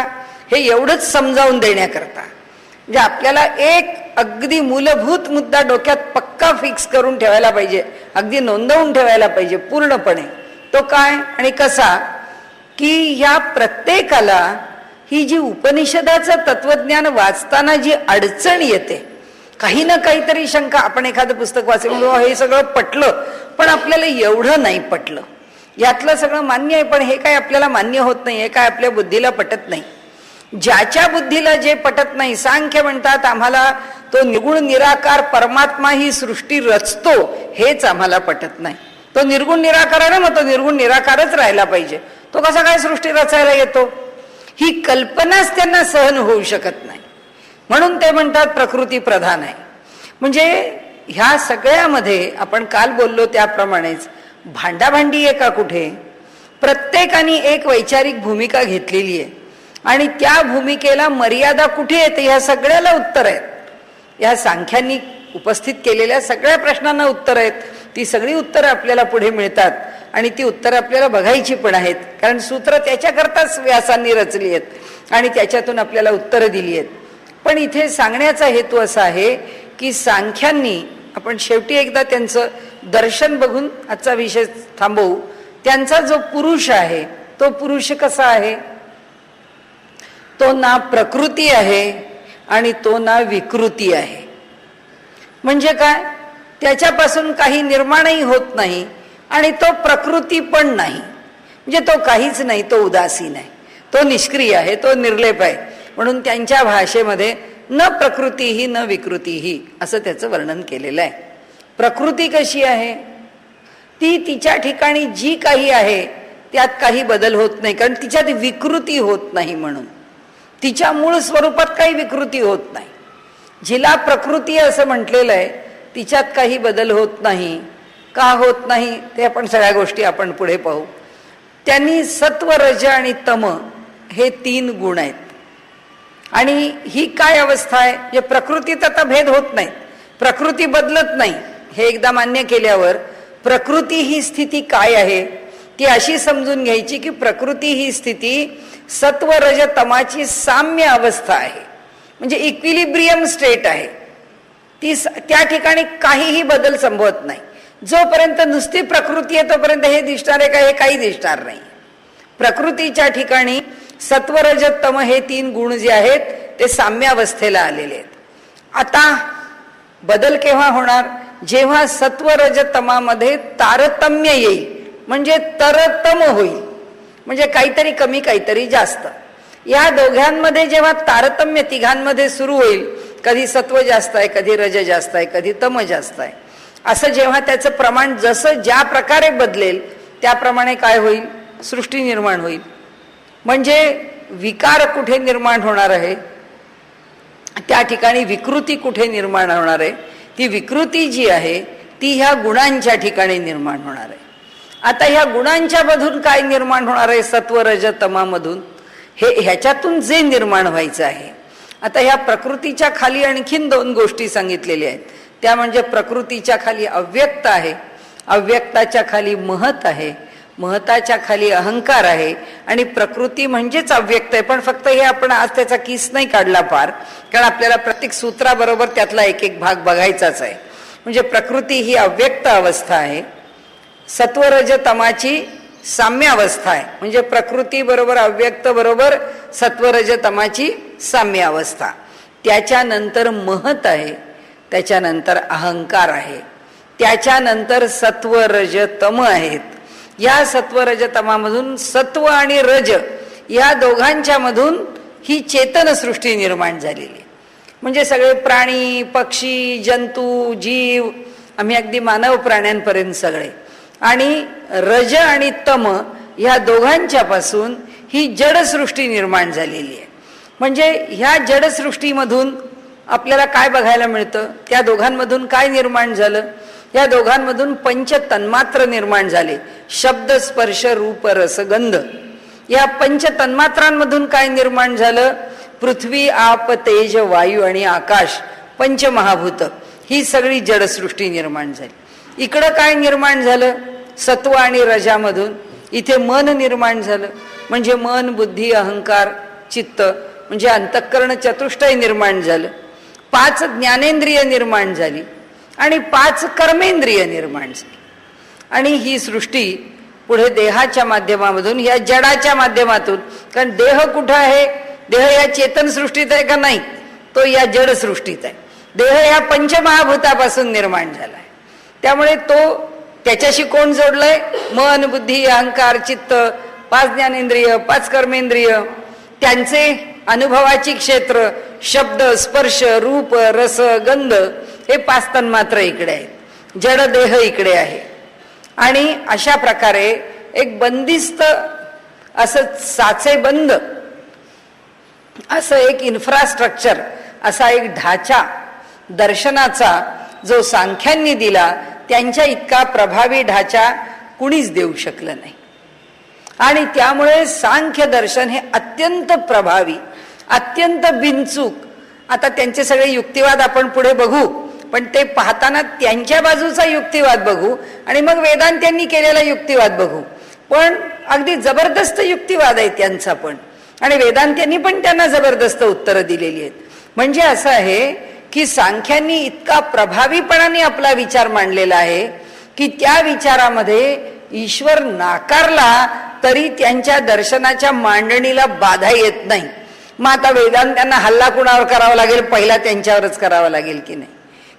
हे एवढंच समजावून देण्याकरता. म्हणजे आपल्याला एक अगदी मूलभूत मुद्दा डोक्यात पक्का फिक्स करून ठेवायला पाहिजे, अगदी नोंदवून ठेवायला पाहिजे पूर्णपणे. तो काय आणि कसा, की ह्या प्रत्येकाला ही जी उपनिषदाचं तत्वज्ञान वाचताना जी अडचण येते, काही ना काहीतरी शंका, आपण एखादं पुस्तक वाचलं हे सगळं पटलं पण आपल्याला एवढं नाही पटलं, यातलं सगळं मान्य आहे पण हे काय आपल्याला मान्य होत नाही, हे काय आपल्या बुद्धीला पटत नाही. ज्याच्या बुद्धीला जे पटत नाही, सांख्य म्हणतात आम्हाला तो निर्गुण निराकार परमात्मा ही सृष्टी रचतो हेच आम्हाला पटत नाही. तो निर्गुण निराकार आहे ना, मग तो निर्गुण निराकारच राहायला पाहिजे. तो कसा काय सृष्टी रचायला येतो, ही कल्पनाच त्यांना सहन होऊ शकत नाही. म्हणून ते म्हणतात प्रकृती प्रधान आहे. म्हणजे ह्या सगळ्यामध्ये आपण काल बोललो त्याप्रमाणेच भांडाभांडी आहे का कुठे, प्रत्येकाने एक वैचारिक भूमिका घेतलेली आहे आणि त्या भूमिकेला मर्यादा कुठे येते ह्या सगळ्याला उत्तर आहेत. या सांख्यांनी उपस्थित केलेल्या सगळ्या प्रश्नांना उत्तर आहेत. ती सगळी उत्तरं आपल्याला पुढे मिळतात आणि ती उत्तरं आपल्याला बघायची पण आहेत, कारण सूत्र त्याच्याकरताच व्यासांनी रचली आहेत आणि त्याच्यातून आपल्याला उत्तरं दिली आहेत. पण इथे सांगण्याचा हेतू असा आहे की सांख्यांनी, आपण शेवटी एकदा त्यांचं दर्शन बघून आजचा विषय थांबवू. त्यांचा जो पुरुष आहे तो पुरुष कसा आहे, तो ना प्रकृती आहे आणि तो ना विकृती आहे. म्हणजे काय, त्याच्यापासून काही निर्माणही होत नाही आणि तो प्रकृती पण नाही. म्हणजे तो काहीच नाही, तो उदासीन आहे, तो निष्क्रिय आहे, तो निर्लेप आहे. म्हणून त्यांच्या भाषेमध्ये न प्रकृतीही न विकृतीही असं त्याचं वर्णन केलेलं आहे. प्रकृती कशी आहे, ती तिच्या ठिकाणी जी काही आहे त्यात काही बदल होत नाही, कारण तिच्यात विकृती होत नाही म्हणून. तिच्या मूळ स्वरूपात काही विकृती होत नाही. जिला प्रकृती असं म्हटलेलं आहे तिच्यात काही बदल होत नाही. का होत नाही ते आपण सगळ्या गोष्टी आपण पुढे पाहू. त्यांनी सत्व, रज आणि तम हे 3 गुण आहेत. आणि ही काय अवस्था आहे, जे प्रकृतीत आता भेद होत नाही, प्रकृती बदलत नाही. हे एकदा मान्य केल्यावर प्रकृती ही स्थिती काय आहे ती अशी समजून घ्यायची की प्रकृती ही स्थिती सत्व, रज, तमाची साम्य अवस्था आहे, म्हणजे इक्विलिब्रियम स्टेट आहे. ती त्या ठिकाणी काहीही बदल संभवत नाही. जोपर्यंत नुसती प्रकृती आहे तोपर्यंत हे दिसणार आहे का, हे काही दिसणार नाही. प्रकृतीच्या ठिकाणी सत्व, रज, तम हे 3 गुण जे आहेत ते साम्य अवस्थेला आलेले आहेत. आता बदल केव्हा होणार, जेव्हा सत्व, रज, तमामध्ये तारतम्य येईल, म्हणजे तरतम होईल, म्हणजे काहीतरी कमी काहीतरी जास्त. या दोघांमध्ये जेव्हा तारतम्य तिघांमध्ये सुरू होईल, कधी सत्व जास्त आहे, कधी रज जास्त आहे, कधी तम जास्त आहे, असं जेव्हा त्याचं प्रमाण जसं ज्या प्रकारे बदलेल त्याप्रमाणे काय होईल, सृष्टी निर्माण होईल. म्हणजे विकार कुठे निर्माण होणार आहे, त्या ठिकाणी विकृती कुठे निर्माण होणार आहे, ती विकृती जी आहे ती ह्या गुणांच्या ठिकाणी निर्माण होणार आहे. आता ह्या गुणांच्या मधून काय निर्माण होणार आहे, सत्व, रज, तमामधून, हे ह्याच्यातून जे निर्माण व्हायचं आहे. आता ह्या प्रकृतीच्या खाली आणखीन 2 गोष्टी सांगितलेल्या आहेत. त्या म्हणजे प्रकृतीच्या खाली अव्यक्त आहे, अव्यक्ताच्या खाली महत आहे, महताच्या खाली अहंकार आहे, आणि प्रकृती म्हणजेच अव्यक्त आहे. पण फक्त हे आपण आज त्याचा किस नाही काढला फार, कारण आपल्याला प्रत्येक सूत्राबरोबर त्यातला एक एक भाग बघायचाच आहे. म्हणजे प्रकृती ही अव्यक्त अवस्था आहे, सत्व, रज, तमाची साम्य अवस्था आहे, म्हणजे प्रकृती बरोबर अव्यक्त बरोबर सत्व, रज, तमाची साम्य अवस्था. त्याच्यानंतर महत आहे, त्याच्यानंतर अहंकार आहे, त्याच्यानंतर सत्व, रज, तम आहेत. या सत्व, रज, तमामधून सत्व आणि रज या दोघांच्या मधून ही चेतन सृष्टी निर्माण झालेली. म्हणजे सगळे प्राणी, पक्षी, जंतू, जीव, आम्ही अगदी मानव प्राण्यांपर्यंत सगळे, आणि रज आणि तम ह्या दोघांच्या पासून ही जडसृष्टी निर्माण झालेली आहे. म्हणजे ह्या जडसृष्टीमधून आपल्याला काय बघायला मिळतं, त्या दोघांमधून काय निर्माण झालं, या दोघांमधून 5 तन्मात्र निर्माण झाले, शब्द, स्पर्श, रूप, रस, गंध. या 5 तन्मात्रांमधून काय निर्माण झालं, पृथ्वी, आप, तेज, वायू आणि आकाश, 5 महाभूत, ही सगळी जडसृष्टी निर्माण झाली. इकडं काय निर्माण झालं, सत्व आणि रजामधून इथे मन निर्माण झालं, म्हणजे मन, बुद्धी, अहंकार, चित्त, म्हणजे अंतःकरण चतुष्टय निर्माण झालं. 5 ज्ञानेंद्रिय निर्माण झाली आणि 5 कर्मेंद्रिय निर्माण झाली. आणि ही सृष्टी पुढे देहाच्या माध्यमामधून, या जडाच्या माध्यमातून, कारण देह कुठं आहे, देह या चेतन सृष्टीत आहे का नाही, तो या जड सृष्टीत आहे. देह या पंचमहाभूतापासून निर्माण झाला आहे. त्यामुळे तो त्याच्याशी कोण जोडलंय, मन, बुद्धी, अहंकार, चित्त, 5 ज्ञानेंद्रिय, 5 कर्मेंद्रिय, त्यांचे अनुभवाची क्षेत्र, शब्द, स्पर्श, रूप, रस, गंध, हे 5 तन्मात्र इकडे आहेत, जड देह इकडे आहे. आणि अशा प्रकारे एक बंदिस्त असं साचेबंद असं एक इन्फ्रास्ट्रक्चर, असा एक ढाचा दर्शनाचा जो सांख्यांनी दिला, त्यांच्या इतका प्रभावी ढाचा कुणीच देऊ शकलं नाही. आणि त्यामुळे सांख्य दर्शन हे अत्यंत प्रभावी, अत्यंत बिनचूक. आता त्यांचे सगळे युक्तिवाद आपण पुढे बघू, पण ते पाहताना त्यांच्या बाजूचा युक्तिवाद बघू आणि मग वेदांत्यांनी केलेला युक्तिवाद बघू. पण अगदी जबरदस्त युक्तिवाद आहे त्यांचा पण, आणि वेदांत्यांनी पण त्यांना जबरदस्त उत्तरं दिलेली आहेत. म्हणजे असं आहे की सांख्यांनी इतका प्रभावीपणाने आपला विचार मांडलेला आहे की त्या विचारामध्ये ईश्वर नाकारला तरी त्यांच्या दर्शनाच्या मांडणीला बाधा येत नाही. मग आता वेदांत्यांना हल्ला कुणावर करावा लागेल, पहिला त्यांच्यावरच करावा लागेल की नाही,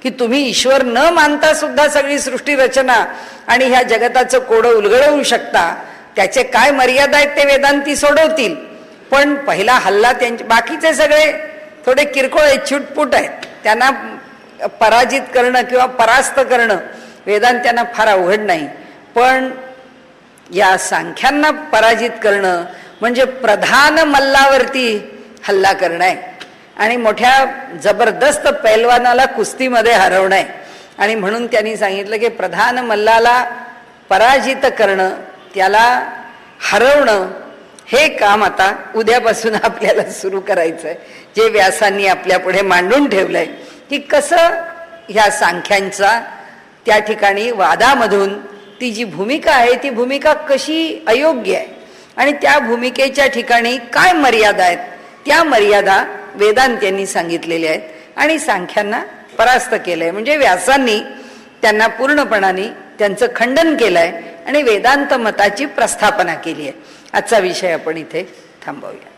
की तुम्ही ईश्वर न मानता सुद्धा सगळी सृष्टी रचना आणि ह्या जगताचं कोडं उलगडवू शकता, त्याचे काय मर्यादा आहेत ते वेदांती सोडवतील. पण पहिला हल्ला त्यांच्या, बाकीचे सगळे थोडे किरकोळ आहेत, छुटपुट आहेत, त्यांना पराजित करणं किंवा परास्त करणं वेदांत्यांना फार अवघड नाही. पण या सांख्यांना पराजित करणं म्हणजे प्रधान मल्लावरती हल्ला करणं आहे आणि मोठ्या जबरदस्त पैलवानाला कुस्तीमध्ये हरवणं आहे. आणि म्हणून त्यांनी सांगितलं की प्रधान मल्लाला पराजित करणं, त्याला हरवणं, हे काम आता उद्यापासून आपल्याला सुरू करायचं आहे. जे व्यासांनी आपल्या पुढे मांडून ठेवलंय की कसं ह्या सांख्यांचा त्या ठिकाणी वादामधून ती जी भूमिका आहे ती भूमिका कशी अयोग्य आहे आणि त्या भूमिकेच्या ठिकाणी काय मर्यादा आहेत, त्या मर्यादा वेदांत्यांनी सांगितलेल्या आहेत आणि सांख्यांना परास्त केलंय. म्हणजे व्यासांनी त्यांना पूर्णपणाने त्यांचं खंडन केलंय आणि वेदांत मताची प्रस्थापना केली आहे. आजचा विषय आपण इथे थांबवूया.